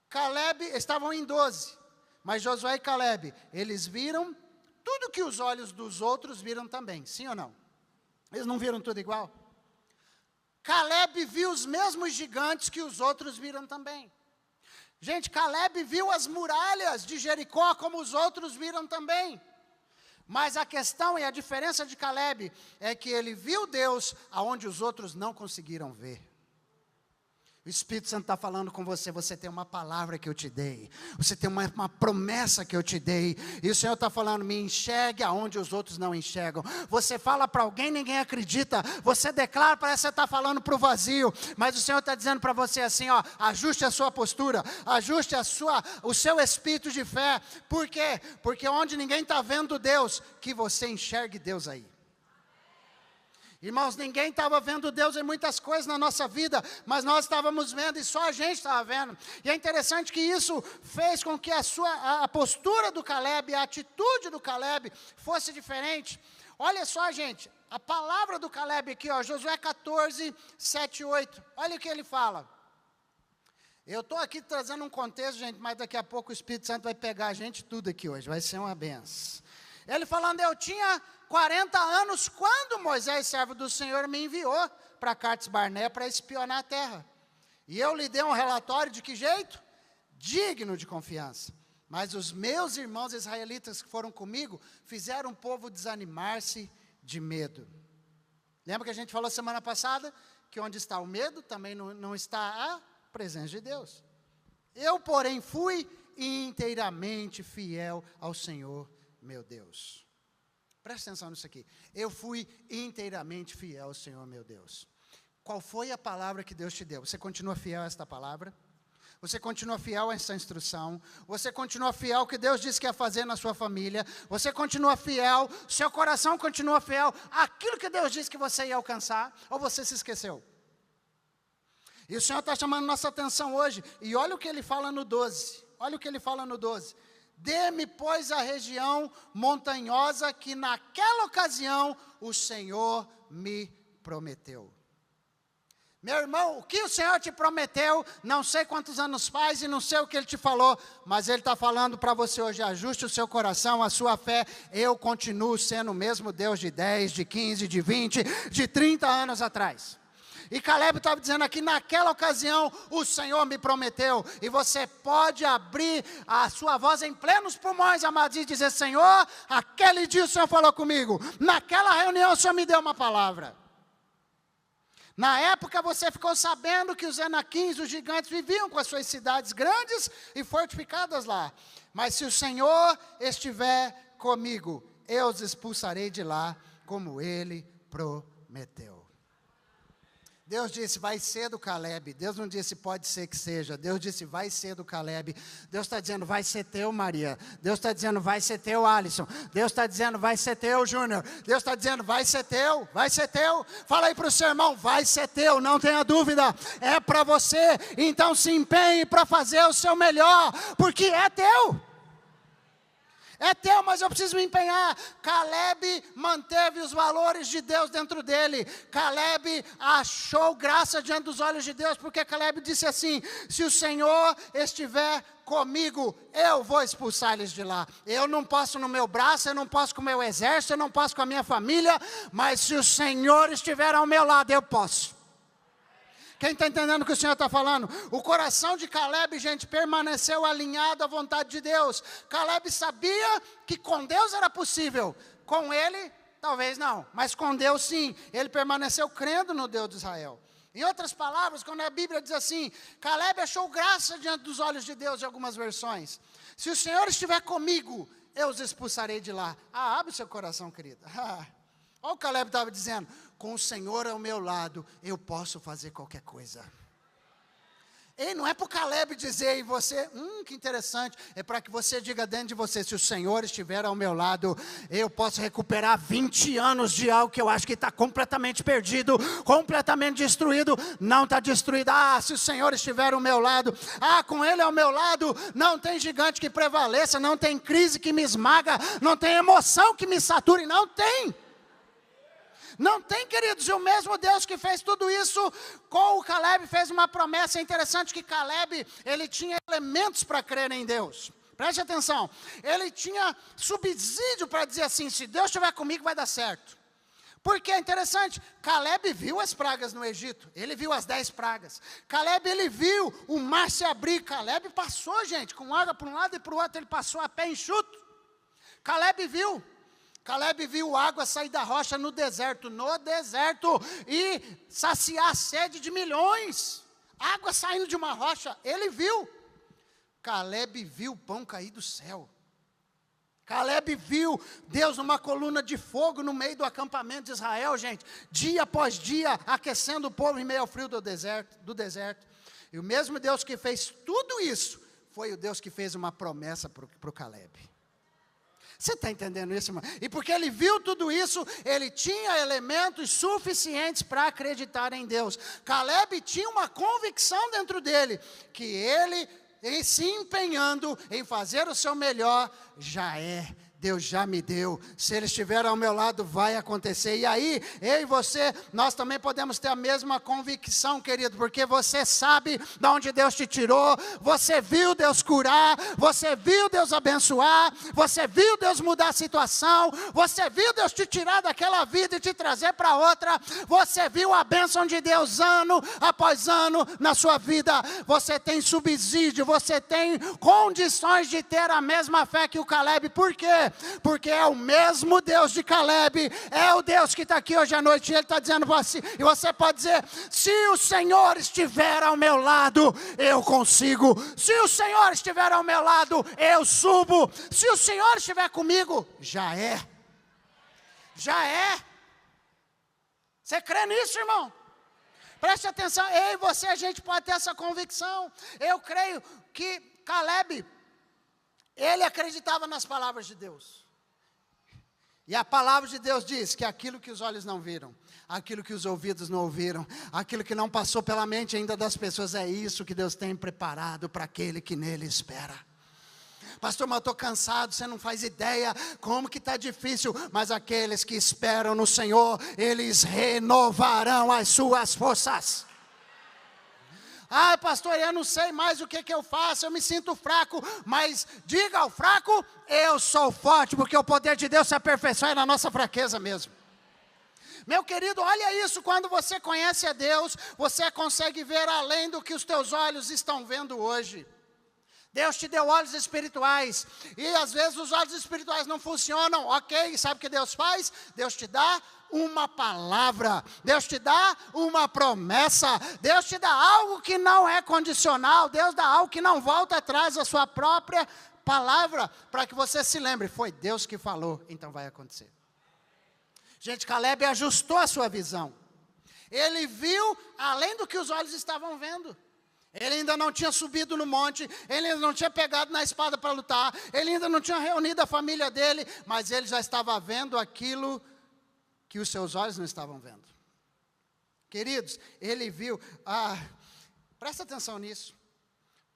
A: Caleb, estavam em 12. Mas Josué e Caleb, eles viram tudo que os olhos dos outros viram também. Sim ou não? Eles não viram tudo igual? Caleb viu os mesmos gigantes que os outros viram também. Gente, Caleb viu as muralhas de Jericó como os outros viram também. Mas a questão e a diferença de Caleb é que ele viu Deus aonde os outros não conseguiram ver. O Espírito Santo está falando com você, você tem uma palavra que eu te dei, você tem uma promessa que eu te dei, e o Senhor está falando, me enxergue aonde os outros não enxergam. Você fala para alguém, ninguém acredita, você declara, parece que você está falando para o vazio, mas o Senhor está dizendo para você assim, ó, ajuste a sua postura, ajuste o seu espírito de fé. Por quê? Porque onde ninguém está vendo Deus, que você enxergue Deus aí. Irmãos, ninguém estava vendo Deus em muitas coisas na nossa vida, mas nós estávamos vendo e só a gente estava vendo. E é interessante que isso fez com que a postura do Caleb, a atitude do Caleb fosse diferente. Olha só, gente, a palavra do Caleb aqui, ó, Josué 14, 7 e 8. Olha o que ele fala. Eu estou aqui trazendo um contexto, gente, mas daqui a pouco o Espírito Santo vai pegar a gente tudo aqui hoje, vai ser uma benção. Ele falando, eu tinha 40 anos quando Moisés, servo do Senhor, me enviou para Cades Barnea para espionar a terra. E eu lhe dei um relatório de que jeito? Digno de confiança. Mas os meus irmãos israelitas que foram comigo, fizeram o povo desanimar-se de medo. Lembra que a gente falou semana passada? Que onde está o medo, também não está a presença de Deus. Eu, porém, fui inteiramente fiel ao Senhor, meu Deus. Presta atenção nisso aqui. Eu fui inteiramente fiel ao Senhor, meu Deus. Qual foi a palavra que Deus te deu? Você continua fiel a esta palavra? Você continua fiel a essa instrução? Você continua fiel ao que Deus disse que ia fazer na sua família? Você continua fiel? Seu coração continua fiel àquilo que Deus disse que você ia alcançar? Ou você se esqueceu? E o Senhor está chamando nossa atenção hoje. E olha o que Ele fala no 12. Olha o que Ele fala no 12. Dê-me, pois, a região montanhosa que naquela ocasião o Senhor me prometeu. Meu irmão, o que o Senhor te prometeu, não sei quantos anos faz e não sei o que Ele te falou, mas Ele está falando para você hoje, ajuste o seu coração, a sua fé. Eu continuo sendo o mesmo Deus de 10, de 15, de 20, de 30 anos atrás. E Caleb estava dizendo aqui, naquela ocasião o Senhor me prometeu. E você pode abrir a sua voz em plenos pulmões, amados, e dizer, Senhor, aquele dia o Senhor falou comigo. Naquela reunião o Senhor me deu uma palavra. Na época você ficou sabendo que os Enaquins, os gigantes, viviam com as suas cidades grandes e fortificadas lá. Mas se o Senhor estiver comigo, eu os expulsarei de lá, como Ele prometeu. Deus disse, vai ser do Caleb. Deus não disse, pode ser que seja. Deus disse, vai ser do Caleb. Deus está dizendo, vai ser teu, Maria. Deus está dizendo, vai ser teu, Alisson. Deus está dizendo, vai ser teu, Júnior. Deus está dizendo, vai ser teu, vai ser teu. Fala aí para o seu irmão, vai ser teu, não tenha dúvida. É para você, então se empenhe para fazer o seu melhor, porque é teu. É teu, mas eu preciso me empenhar. Caleb manteve os valores de Deus dentro dele. Caleb achou graça diante dos olhos de Deus, porque Caleb disse assim, se o Senhor estiver comigo, eu vou expulsar eles de lá. Eu não posso no meu braço, eu não posso com o meu exército, eu não posso com a minha família, mas se o Senhor estiver ao meu lado, eu posso. Quem está entendendo o que o Senhor está falando? O coração de Caleb, gente, permaneceu alinhado à vontade de Deus. Caleb sabia que com Deus era possível. Com ele, talvez não. Mas com Deus, sim. Ele permaneceu crendo no Deus de Israel. Em outras palavras, quando a Bíblia diz assim, Caleb achou graça diante dos olhos de Deus, em algumas versões. Se o Senhor estiver comigo, eu os expulsarei de lá. Abre o seu coração, querida. Olha o Caleb estava dizendo, com o Senhor ao meu lado, eu posso fazer qualquer coisa. E não é para o Caleb dizer em você, que interessante, é para que você diga dentro de você, se o Senhor estiver ao meu lado, eu posso recuperar 20 anos de algo que eu acho que está completamente perdido, completamente destruído, não está destruído. Se o Senhor estiver ao meu lado, com Ele ao meu lado, não tem gigante que prevaleça, não tem crise que me esmaga, não tem emoção que me sature, não tem. Não tem, queridos, e o mesmo Deus que fez tudo isso com o Caleb fez uma promessa. É interessante que Caleb, ele tinha elementos para crer em Deus. Preste atenção, ele tinha subsídio para dizer assim, se Deus estiver comigo vai dar certo. Porque é interessante, Caleb viu as pragas no Egito, ele viu as 10 pragas. Caleb, ele viu o mar se abrir, Caleb passou, gente, com água para um lado e para o outro, ele passou a pé enxuto. Caleb viu água sair da rocha no deserto, e saciar a sede de milhões. Água saindo de uma rocha, ele viu. Caleb viu o pão cair do céu. Caleb viu Deus numa coluna de fogo no meio do acampamento de Israel, gente, dia após dia, aquecendo o povo em meio ao frio do deserto. E o mesmo Deus que fez tudo isso, foi o Deus que fez uma promessa para o Caleb. Você está entendendo isso, irmão? E porque ele viu tudo isso, ele tinha elementos suficientes para acreditar em Deus. Caleb tinha uma convicção dentro dele, que ele, se empenhando em fazer o seu melhor, já é Deus já me deu. Se Ele estiver ao meu lado, vai acontecer. E aí, eu e você, nós também podemos ter a mesma convicção, querido, porque você sabe de onde Deus te tirou, você viu Deus curar, você viu Deus abençoar, você viu Deus mudar a situação, você viu Deus te tirar daquela vida e te trazer para outra, você viu a bênção de Deus ano após ano na sua vida, você tem subsídio, você tem condições de ter a mesma fé que o Caleb. Por quê? Porque é o mesmo Deus de Caleb, é o Deus que está aqui hoje à noite, e Ele está dizendo para você, e você pode dizer, se o Senhor estiver ao meu lado, eu consigo, se o Senhor estiver ao meu lado, eu subo, se o Senhor estiver comigo, já é, você crê nisso, irmão? Preste atenção, eu e você, a gente pode ter essa convicção, eu creio que Caleb, ele acreditava nas palavras de Deus. E a palavra de Deus diz que aquilo que os olhos não viram, aquilo que os ouvidos não ouviram, aquilo que não passou pela mente ainda das pessoas, é isso que Deus tem preparado para aquele que nele espera. Pastor, mas eu estou cansado, você não faz ideia como que está difícil, mas aqueles que esperam no Senhor, eles renovarão as suas forças. Ah, pastor, eu não sei mais o que eu faço, eu me sinto fraco, mas diga ao fraco, eu sou forte, porque o poder de Deus se aperfeiçoa na nossa fraqueza mesmo. Meu querido, olha isso, quando você conhece a Deus, você consegue ver além do que os teus olhos estão vendo hoje. Deus te deu olhos espirituais, e às vezes os olhos espirituais não funcionam, ok, sabe o que Deus faz? Deus te dá uma palavra, Deus te dá uma promessa, Deus te dá algo que não é condicional, Deus dá algo que não volta atrás, a sua própria palavra, para que você se lembre, foi Deus que falou, então vai acontecer. Gente, Caleb ajustou a sua visão, ele viu além do que os olhos estavam vendo. Ele ainda não tinha subido no monte, ele ainda não tinha pegado na espada para lutar, ele ainda não tinha reunido a família dele, mas ele já estava vendo aquilo que os seus olhos não estavam vendo. Queridos, ele viu, presta atenção nisso,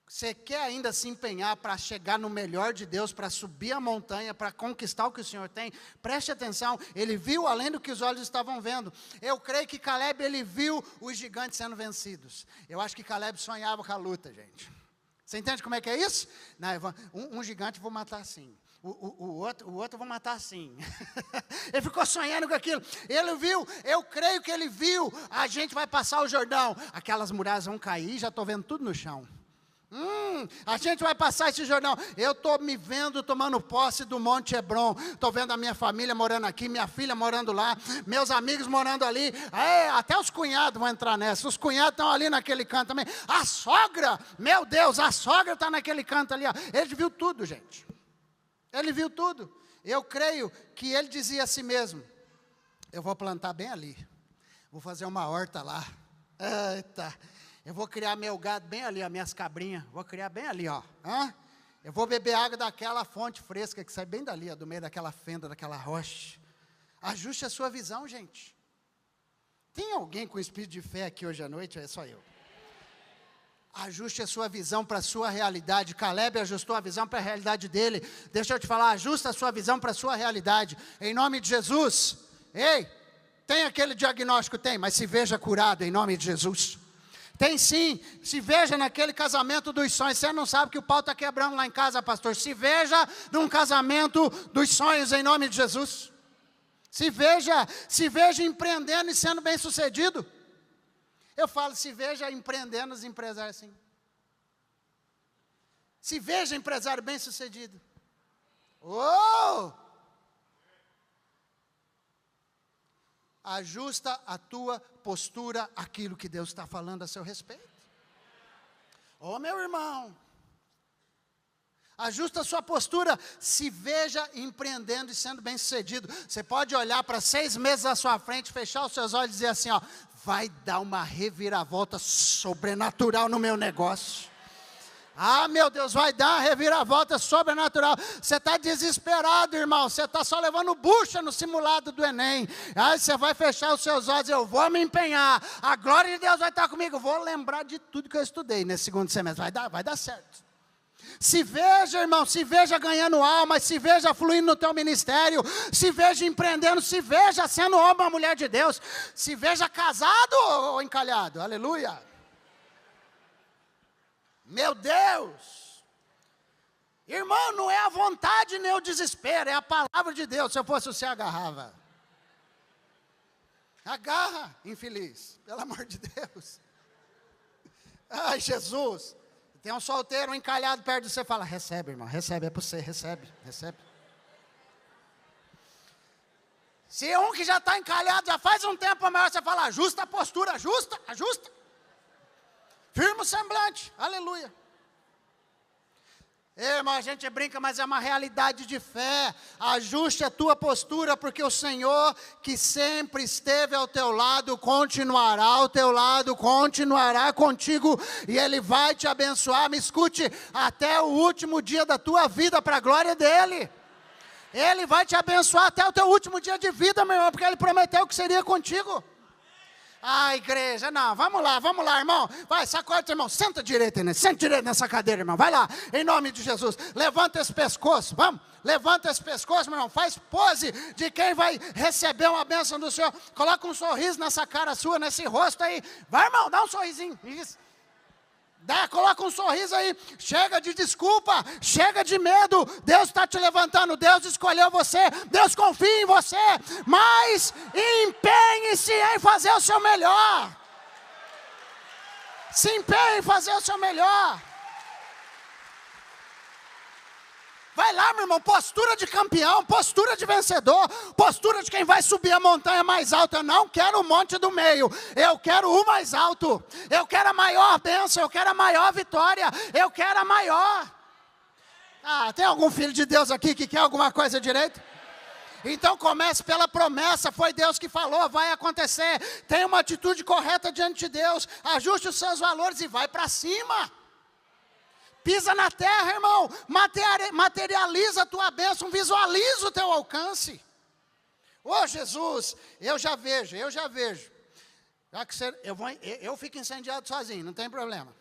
A: você quer ainda se empenhar para chegar no melhor de Deus, para subir a montanha, para conquistar o que o Senhor tem, preste atenção, ele viu além do que os olhos estavam vendo. Eu creio que Caleb, ele viu os gigantes sendo vencidos. Eu acho que Caleb sonhava com a luta, gente. Você entende como é que é isso? Não, um gigante eu vou matar assim. O outro eu vou matar assim. Ele ficou sonhando com aquilo. Ele viu, eu creio que ele viu, a gente vai passar o Jordão, aquelas muralhas vão cair, já estou vendo tudo no chão. A gente vai passar esse Jordão. Eu estou me vendo tomando posse do Monte Hebron. Estou vendo a minha família morando aqui, minha filha morando lá, meus amigos morando ali. Até os cunhados vão entrar nessa. Os cunhados estão ali naquele canto também. A sogra, meu Deus, a sogra está naquele canto ali. Ó. Ele viu tudo, gente. Ele viu tudo. Eu creio que ele dizia a si mesmo, eu vou plantar bem ali. Vou fazer uma horta lá. Eita. Eu vou criar meu gado bem ali, ó, minhas cabrinhas. Vou criar bem ali, ó. Eu vou beber água daquela fonte fresca que sai bem dali, ó, do meio daquela fenda, daquela rocha. Ajuste a sua visão, gente. Tem alguém com espírito de fé aqui hoje à noite? Ou é só eu? Ajuste a sua visão para a sua realidade. Caleb ajustou a visão para a realidade dele. Deixa eu te falar, ajusta a sua visão para a sua realidade. Em nome de Jesus. Ei, tem aquele diagnóstico? Tem, mas se veja curado em nome de Jesus. Tem sim, se veja naquele casamento dos sonhos. Você não sabe que o pau está quebrando lá em casa, pastor. Se veja num casamento dos sonhos em nome de Jesus. Se veja empreendendo e sendo bem sucedido. Eu falo, se veja empreendendo os empresários assim. Se veja empresário bem sucedido. Ajusta a tua postura àquilo que Deus está falando a seu respeito. Meu irmão, ajusta a sua postura, se veja empreendendo e sendo bem sucedido. Você pode olhar para 6 meses à sua frente, fechar os seus olhos e dizer assim, ó, vai dar uma reviravolta sobrenatural no meu negócio. Meu Deus, vai dar uma reviravolta sobrenatural. Você está desesperado, irmão. Você está só levando bucha no simulado do Enem. Aí você vai fechar os seus olhos. Eu vou me empenhar. A glória de Deus vai estar comigo. Eu vou lembrar de tudo que eu estudei nesse segundo semestre. Vai dar certo. Se veja, irmão, se veja ganhando alma, se veja fluindo no teu ministério, se veja empreendendo, se veja sendo homem ou mulher de Deus, se veja casado ou encalhado, aleluia. Meu Deus, irmão, não é a vontade nem o desespero, é a palavra de Deus. Se eu fosse você, agarrava. Agarra, infeliz, pelo amor de Deus. Ai, Jesus. Tem um solteiro, um encalhado perto de você, fala, recebe, irmão, recebe, é para você, recebe. Se um que já está encalhado, já faz um tempo maior, você fala, ajusta a postura, ajusta. Firma o semblante, aleluia. Irmão, a gente brinca, mas é uma realidade de fé. Ajuste a tua postura, porque o Senhor, que sempre esteve ao teu lado, continuará ao teu lado, continuará contigo, e Ele vai te abençoar. Me escute, até o último dia da tua vida, para a glória dEle. Ele vai te abençoar até o teu último dia de vida, meu irmão, porque Ele prometeu que seria contigo. Ah, igreja, não, vamos lá, irmão. Vai, sacode, irmão, senta direito nessa cadeira, irmão. Vai lá, em nome de Jesus. Levanta esse pescoço, vamos. Levanta esse pescoço, meu irmão. Faz pose de quem vai receber uma bênção do Senhor. Coloca um sorriso nessa cara sua, nesse rosto aí. Vai, irmão, dá um sorrisinho. Isso. Coloca um sorriso aí, chega de desculpa, chega de medo, Deus está te levantando, Deus escolheu você, Deus confia em você, mas empenhe-se em fazer o seu melhor, se empenhe em fazer o seu melhor. Vai lá, meu irmão, postura de campeão, postura de vencedor, postura de quem vai subir a montanha mais alta. Eu não quero o monte do meio, eu quero o mais alto, eu quero a maior bênção, eu quero a maior vitória, eu quero a maior. Ah, tem algum filho de Deus aqui que quer alguma coisa direito? Então comece pela promessa, foi Deus que falou, vai acontecer. Tenha uma atitude correta diante de Deus, ajuste os seus valores e vai para cima. Pisa na terra, irmão, materializa a tua bênção, visualiza o teu alcance. Ô Jesus, eu já vejo. Já que eu fico incendiado sozinho, não tem problema.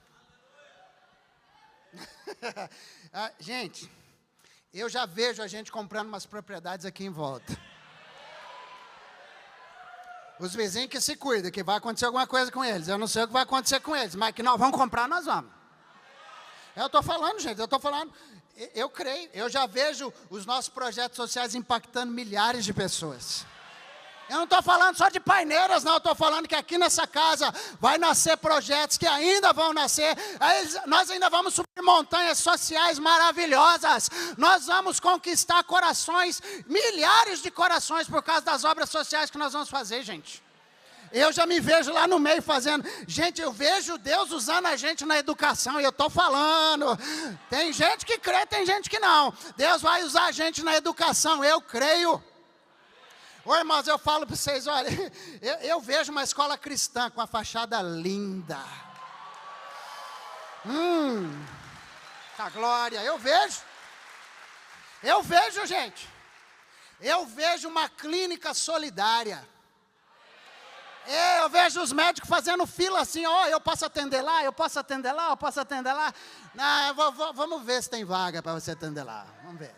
A: Gente, eu já vejo a gente comprando umas propriedades aqui em volta. Os vizinhos que se cuidam, que vai acontecer alguma coisa com eles. Eu não sei o que vai acontecer com eles, mas que nós vamos comprar, nós vamos. Eu estou falando, gente, eu creio, eu já vejo os nossos projetos sociais impactando milhares de pessoas. Eu não estou falando só de paineiras, não, eu estou falando que aqui nessa casa vai nascer projetos que ainda vão nascer, nós ainda vamos subir montanhas sociais maravilhosas, nós vamos conquistar corações, milhares de corações por causa das obras sociais que nós vamos fazer, gente. Eu já me vejo lá no meio fazendo. Gente, eu vejo Deus usando a gente na educação. E eu estou falando. Tem gente que crê, tem gente que não. Deus vai usar a gente na educação. Eu creio. Ô, irmãos, eu falo para vocês, olha. Eu vejo uma escola cristã com a fachada linda. A glória. Eu vejo, gente. Eu vejo uma clínica solidária. Eu vejo os médicos fazendo fila assim, eu posso atender lá. Não, vamos ver se tem vaga para você atender lá, vamos ver.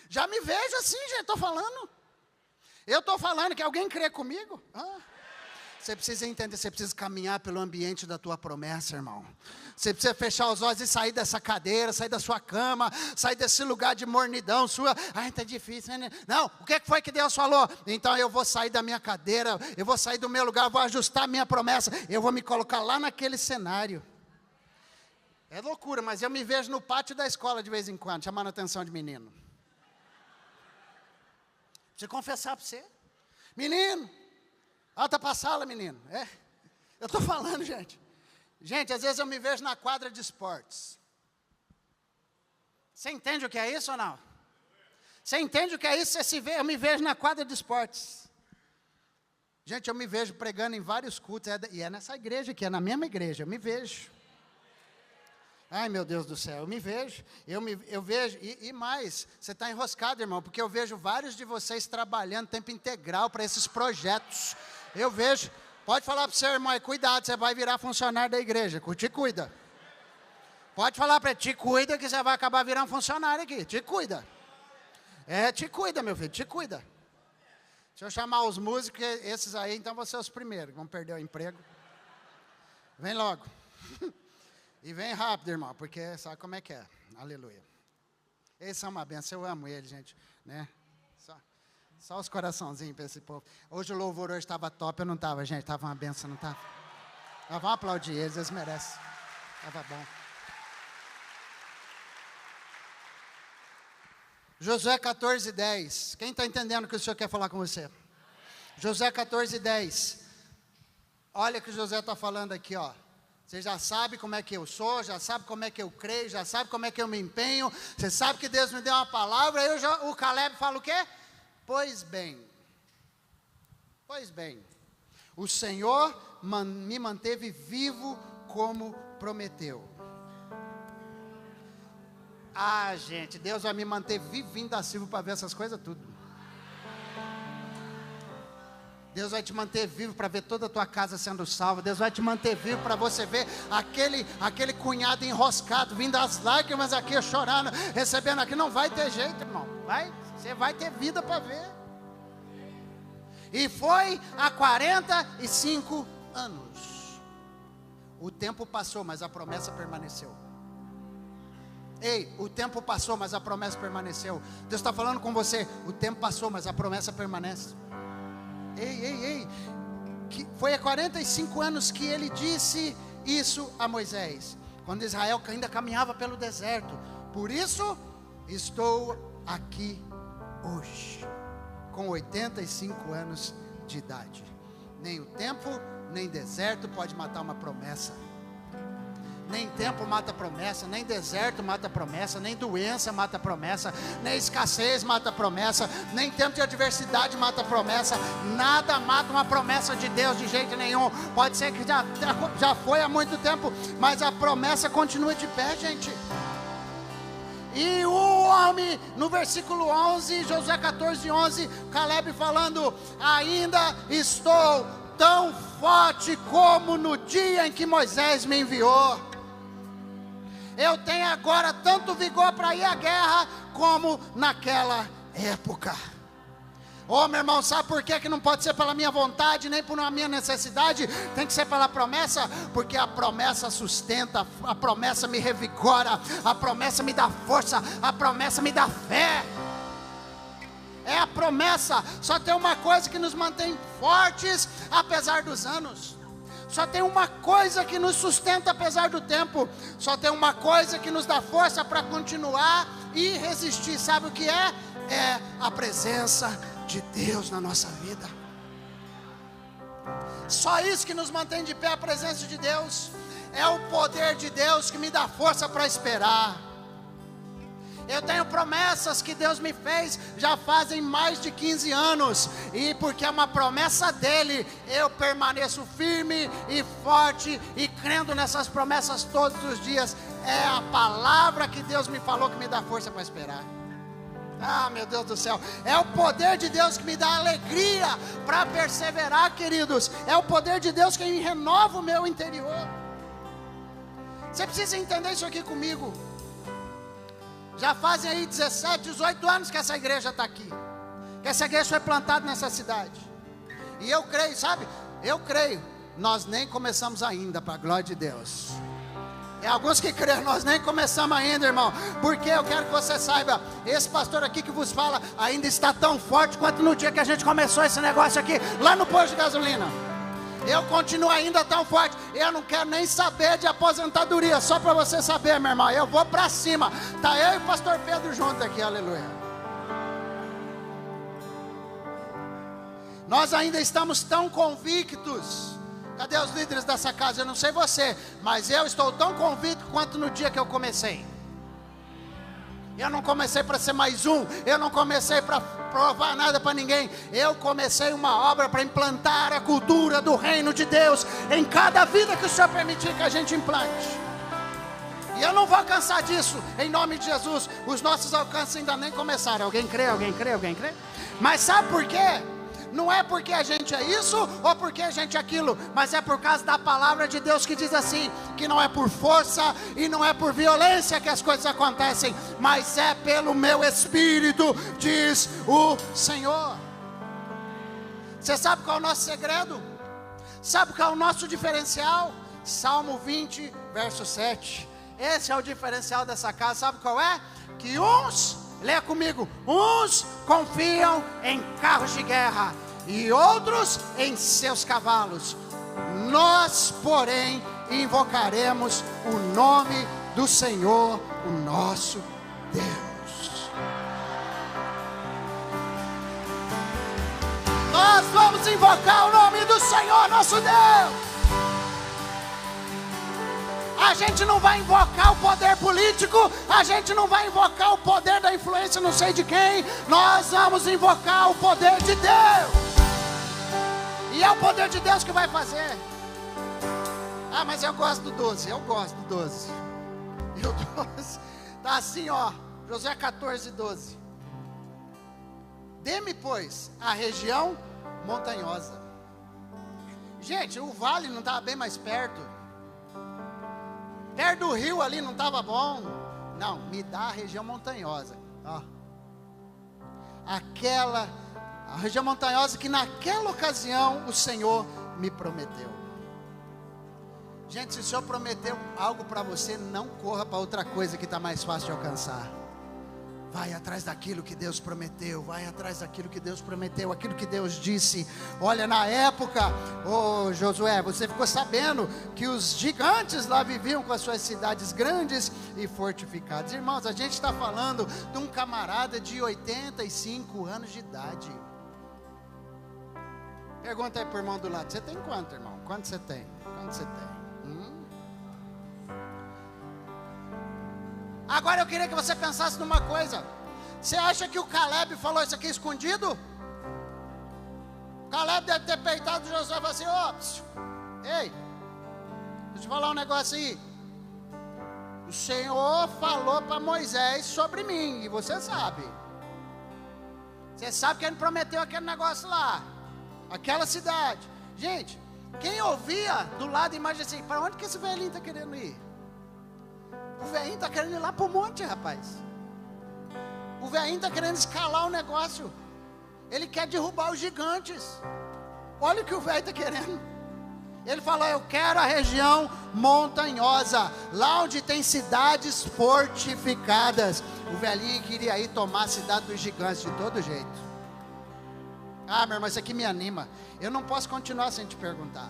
A: Já me vejo assim, gente, eu estou falando que alguém crê comigo. Você precisa entender, você precisa caminhar pelo ambiente da tua promessa, irmão. Você precisa fechar os olhos e sair dessa cadeira, sair da sua cama, sair desse lugar de mornidão sua. Ai, tá difícil, né? Não, o que foi que Deus falou? Então eu vou sair da minha cadeira, eu vou sair do meu lugar, eu vou ajustar a minha promessa, eu vou me colocar lá naquele cenário. É loucura, mas eu me vejo no pátio da escola de vez em quando, chamando a atenção de menino. Preciso confessar para você. Menino, volta para a sala, menino. Eu estou falando, gente. Gente, às vezes eu me vejo na quadra de esportes. Você entende o que é isso ou não? Você entende o que é isso? Você se vê, eu me vejo na quadra de esportes. Gente, eu me vejo pregando em vários cultos. E é nessa igreja aqui, é na mesma igreja. Eu me vejo. Ai, meu Deus do céu, eu me vejo. Eu vejo. E mais, você está enroscado, irmão. Porque eu vejo vários de vocês trabalhando tempo integral para esses projetos. Eu vejo. Pode falar para o seu irmão, cuidado, você vai virar funcionário da igreja, te cuida. Pode falar para ele, te cuida que você vai acabar virando funcionário aqui. Te cuida. Te cuida, meu filho, te cuida. Se eu chamar os músicos, esses aí, então vão ser os primeiros, vão perder o emprego. Vem logo. E vem rápido, irmão, porque sabe como é que é. Aleluia. Eles são uma benção, eu amo eles, gente. Né? Só os coraçãozinhos para esse povo. Hoje o louvor estava top, eu não estava, gente. Estava uma benção, não estava? Vamos aplaudir eles merecem. Estava bom. Josué 14:10. Quem está entendendo o que o Senhor quer falar com você? Josué 14:10. Olha o que o Josué está falando aqui, ó. Você já sabe como é que eu sou, já sabe como é que eu creio, já sabe como é que eu me empenho. Você sabe que Deus me deu uma palavra. Aí o Caleb fala o quê? Pois bem, o Senhor me manteve vivo como prometeu. Gente, Deus vai me manter vivinho da Silva para ver essas coisas tudo. Deus vai te manter vivo para ver toda a tua casa sendo salva. Deus vai te manter vivo para você ver aquele cunhado enroscado, vindo as lágrimas aqui, chorando, recebendo aqui. Não vai ter jeito, irmão. Você vai ter vida para ver. E foi há 45 anos. O tempo passou, mas a promessa permaneceu. Ei, o tempo passou, mas a promessa permaneceu. Deus está falando com você. O tempo passou, mas a promessa permanece. Ei. Foi há 45 anos que ele disse isso a Moisés, quando Israel ainda caminhava pelo deserto. Por isso, estou aqui hoje, com 85 anos de idade. Nem o tempo, nem deserto pode matar uma promessa. Nem tempo mata promessa, nem deserto mata promessa, nem doença mata promessa, nem escassez mata promessa, nem tempo de adversidade mata promessa. Nada mata uma promessa de Deus de jeito nenhum. Pode ser que já foi há muito tempo, mas a promessa continua de pé, gente. E o homem, no versículo 11, Josué 14:11, Caleb falando: ainda estou tão forte como no dia em que Moisés me enviou. Eu tenho agora tanto vigor para ir à guerra como naquela época. Meu irmão, sabe por que não pode ser pela minha vontade, nem por minha necessidade? Tem que ser pela promessa, porque a promessa sustenta, a promessa me revigora, a promessa me dá força, a promessa me dá fé. É a promessa. Só tem uma coisa que nos mantém fortes apesar dos anos. Só tem uma coisa que nos sustenta apesar do tempo. Só tem uma coisa que nos dá força para continuar e resistir. Sabe o que é? É a presença de Deus na nossa vida. Só isso que nos mantém de pé, a presença de Deus. É o poder de Deus que me dá força para esperar. Eu tenho promessas que Deus me fez, já fazem mais de 15 anos, e porque é uma promessa dEle, eu permaneço firme e forte, e crendo nessas promessas todos os dias. É a palavra que Deus me falou que me dá força para esperar. Meu Deus do céu, é o poder de Deus que me dá alegria para perseverar, queridos. É o poder de Deus que me renova o meu interior. Você precisa entender isso aqui comigo. Já fazem aí 17, 18 anos que essa igreja está aqui, que essa igreja foi plantada nessa cidade. E eu creio, sabe? Eu creio. Nós nem começamos ainda, para a glória de Deus. Tem alguns que creem, nós nem começamos ainda, irmão. Porque eu quero que você saiba, esse pastor aqui que vos fala ainda está tão forte quanto no dia que a gente começou esse negócio aqui, lá no posto de gasolina. Eu continuo ainda tão forte. Eu não quero nem saber de aposentadoria. Só para você saber, meu irmão, eu vou para cima. Tá eu e o pastor Pedro junto aqui, aleluia. Nós ainda estamos tão convictos. Cadê os líderes dessa casa? Eu não sei você, mas eu estou tão convicto quanto no dia que eu comecei. Eu não comecei para ser mais um. Eu não comecei para provar nada para ninguém. Eu comecei uma obra para implantar a cultura do reino de Deus em cada vida que o Senhor permitir que a gente implante. E eu não vou cansar disso, em nome de Jesus. Os nossos alcances ainda nem começaram. Alguém crê? Alguém crê? Alguém crê? Mas sabe por quê? Não é porque a gente é isso ou porque a gente é aquilo, mas é por causa da palavra de Deus que diz assim, que não é por força e não é por violência que as coisas acontecem, mas é pelo meu Espírito, diz o Senhor. Você sabe qual é o nosso segredo? Sabe qual é o nosso diferencial? Salmo 20, verso 7. Esse é o diferencial dessa casa, sabe qual é? Que uns, leia comigo, uns confiam em carros de guerra e outros em seus cavalos. Nós, porém, invocaremos o nome do Senhor, o nosso Deus. Nós vamos invocar o nome do Senhor, nosso Deus. A gente não vai invocar o poder político, a gente não vai invocar o poder da influência não sei de quem, nós vamos invocar o poder de Deus. E é o poder de Deus que vai fazer. Ah, mas eu gosto do 12, eu gosto do 12. E o 12 está assim, ó, Josué 14, 12. Dê-me, pois, a região montanhosa. Gente, o vale não estava bem mais perto. Perto do rio ali não estava bom. Não, me dá a região montanhosa. Ó. A região montanhosa que naquela ocasião o Senhor me prometeu. Gente, se o Senhor prometeu algo para você, não corra para outra coisa que está mais fácil de alcançar. Vai atrás daquilo que Deus prometeu, vai atrás daquilo que Deus prometeu, aquilo que Deus disse. Olha, na época, Josué, você ficou sabendo que os gigantes lá viviam com as suas cidades grandes e fortificadas. Irmãos, a gente está falando de um camarada de 85 anos de idade. Pergunta aí para o irmão do lado, você tem quanto, irmão? Quanto você tem? Quanto você tem? Agora eu queria que você pensasse numa coisa. Você acha que o Caleb falou isso aqui escondido? O Caleb deve ter peitado Josué e falou assim, ei, deixa eu te falar um negócio aí. O Senhor falou para Moisés sobre mim, e você sabe. Você sabe que ele prometeu aquele negócio lá, aquela cidade. Gente, quem ouvia do lado imagina assim, para onde que esse velhinho está querendo ir? O velhinho está querendo ir lá para o monte, rapaz. O velhinho está querendo escalar o negócio. Ele quer derrubar os gigantes. Olha o que o velho está querendo. Ele falou, eu quero a região montanhosa, lá onde tem cidades fortificadas. O velhinho queria ir tomar a cidade dos gigantes de todo jeito. Ah, meu irmão, isso aqui me anima. Eu não posso continuar sem te perguntar.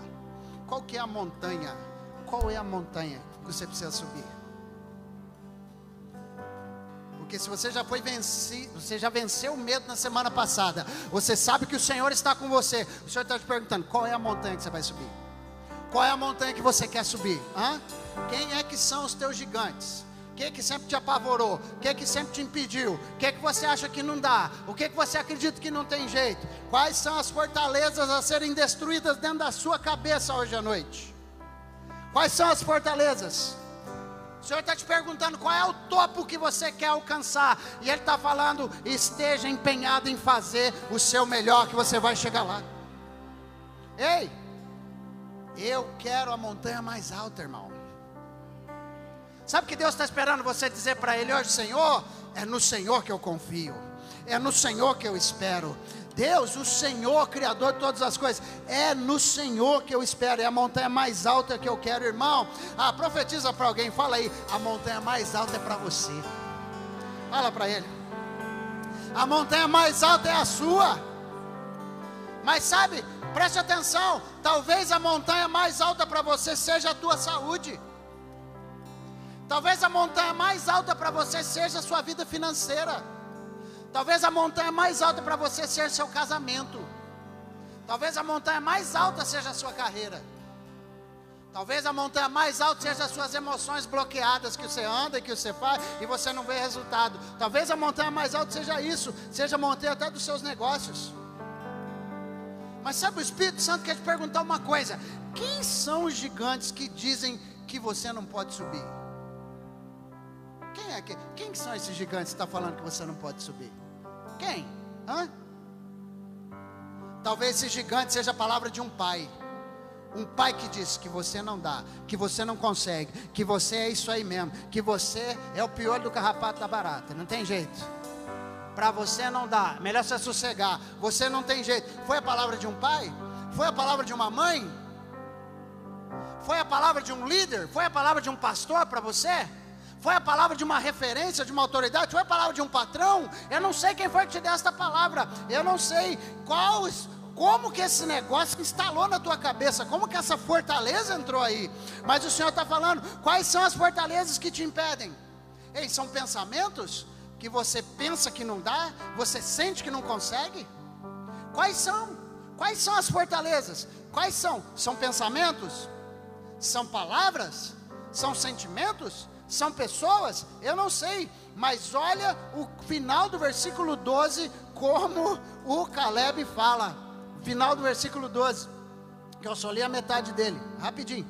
A: Qual que é a montanha? Qual é a montanha que você precisa subir? Porque se você já foi vencido, você já venceu o medo na semana passada, você sabe que o Senhor está com você. O Senhor está te perguntando, qual é a montanha que você vai subir? Qual é a montanha que você quer subir? Quem é que são os teus gigantes? O que sempre te apavorou? O que sempre te impediu? O que você acha que não dá? O que você acredita que não tem jeito? Quais são as fortalezas a serem destruídas dentro da sua cabeça hoje à noite? Quais são as fortalezas? O Senhor está te perguntando qual é o topo que você quer alcançar. E Ele está falando, esteja empenhado em fazer o seu melhor, que você vai chegar lá. Ei, eu quero a montanha mais alta, irmão. Sabe o que Deus está esperando você dizer para Ele hoje? Senhor, é no Senhor que eu confio, é no Senhor que eu espero. Deus, o Senhor, Criador de todas as coisas, é no Senhor que eu espero, é a montanha mais alta que eu quero, irmão. Profetiza para alguém, fala aí, a montanha mais alta é para você. Fala para ele, a montanha mais alta é a sua. Mas sabe, preste atenção, talvez a montanha mais alta para você seja a tua saúde. Talvez a montanha mais alta para você seja a sua vida financeira. Talvez a montanha mais alta para você seja seu casamento. Talvez a montanha mais alta seja a sua carreira. Talvez a montanha mais alta seja as suas emoções bloqueadas, que você anda e que você faz e você não vê resultado. Talvez a montanha mais alta seja isso, seja a montanha até dos seus negócios. Mas sabe, o Espírito Santo quer te perguntar uma coisa: quem são os gigantes que dizem que você não pode subir? Quem são esses gigantes que está falando que você não pode subir? Quem? Talvez esse gigante seja a palavra de um pai. Um pai que diz que você não dá, que você não consegue, que você é isso aí mesmo, que você é o pior do carrapato da barata, não tem jeito. Para você não dá, melhor você sossegar, você não tem jeito. Foi a palavra de um pai? Foi a palavra de uma mãe? Foi a palavra de um líder? Foi a palavra de um pastor para você? Foi a palavra de uma referência, de uma autoridade? Foi a palavra de um patrão? Eu não sei quem foi que te deu esta palavra. Eu não sei como que esse negócio instalou na tua cabeça, como que essa fortaleza entrou aí. Mas o Senhor está falando, quais são as fortalezas que te impedem? Ei, são pensamentos que você pensa que não dá, você sente que não consegue? Quais são? Quais são as fortalezas? Quais são? São pensamentos? São palavras? São sentimentos? São pessoas? Eu não sei, mas olha o final do versículo 12, como o Caleb fala. Final do versículo 12, que eu só li a metade dele, rapidinho,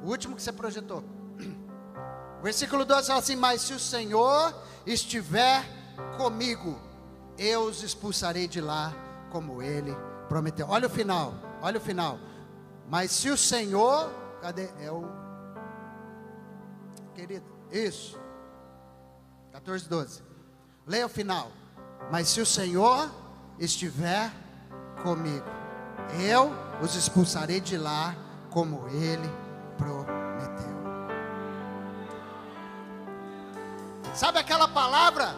A: o último que você projetou. Versículo 12 fala assim: mas se o Senhor estiver comigo, eu os expulsarei de lá, como Ele prometeu. Olha o final, olha o final. Mas se o Senhor, cadê? É o querido, isso, 14, 12, leia o final. Mas se o Senhor estiver comigo, eu os expulsarei de lá, como Ele prometeu. Sabe aquela palavra?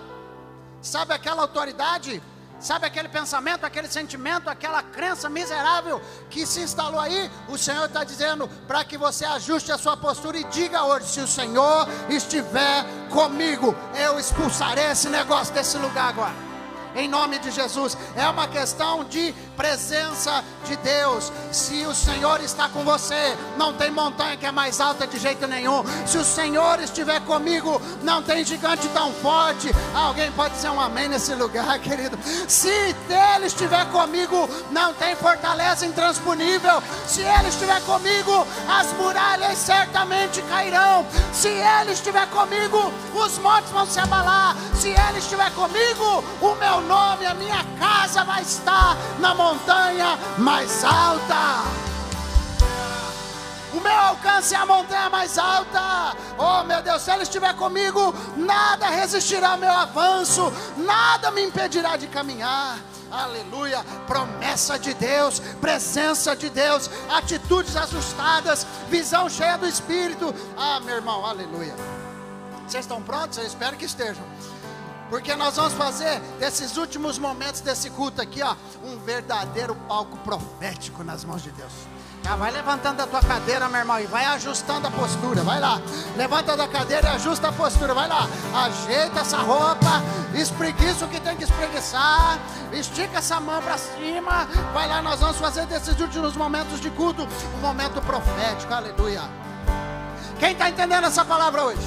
A: Sabe aquela autoridade? Sabe aquele pensamento, aquele sentimento, aquela crença miserável que se instalou aí? O Senhor está dizendo para que você ajuste a sua postura e diga hoje: se o Senhor estiver comigo, eu expulsarei esse negócio desse lugar agora. Em nome de Jesus. É uma questão de presença de Deus. Se o Senhor está com você, não tem montanha que é mais alta de jeito nenhum. Se o Senhor estiver comigo, não tem gigante tão forte. Alguém pode dizer um amém nesse lugar, querido? Se Ele estiver comigo, não tem fortaleza intransponível. Se Ele estiver comigo, as muralhas certamente cairão. Se Ele estiver comigo, os montes vão se abalar. Se Ele estiver comigo, o meu nome, a minha casa vai estar na montanha mais alta. O meu alcance é a montanha mais alta. Oh meu Deus, se Ele estiver comigo, nada resistirá ao meu avanço, nada me impedirá de caminhar. Aleluia, promessa de Deus, presença de Deus, atitudes ajustadas, visão cheia do Espírito. Ah, meu irmão, aleluia. Vocês estão prontos? Eu espero que estejam. Porque nós vamos fazer desses últimos momentos desse culto aqui, ó, um verdadeiro palco profético nas mãos de Deus. Já vai levantando a tua cadeira, meu irmão, e vai ajustando a postura, vai lá. Levanta da cadeira e ajusta a postura, vai lá. Ajeita essa roupa, espreguiça o que tem que espreguiçar, estica essa mão para cima. Vai lá, nós vamos fazer desses últimos momentos de culto um momento profético, aleluia. Quem está entendendo essa palavra hoje?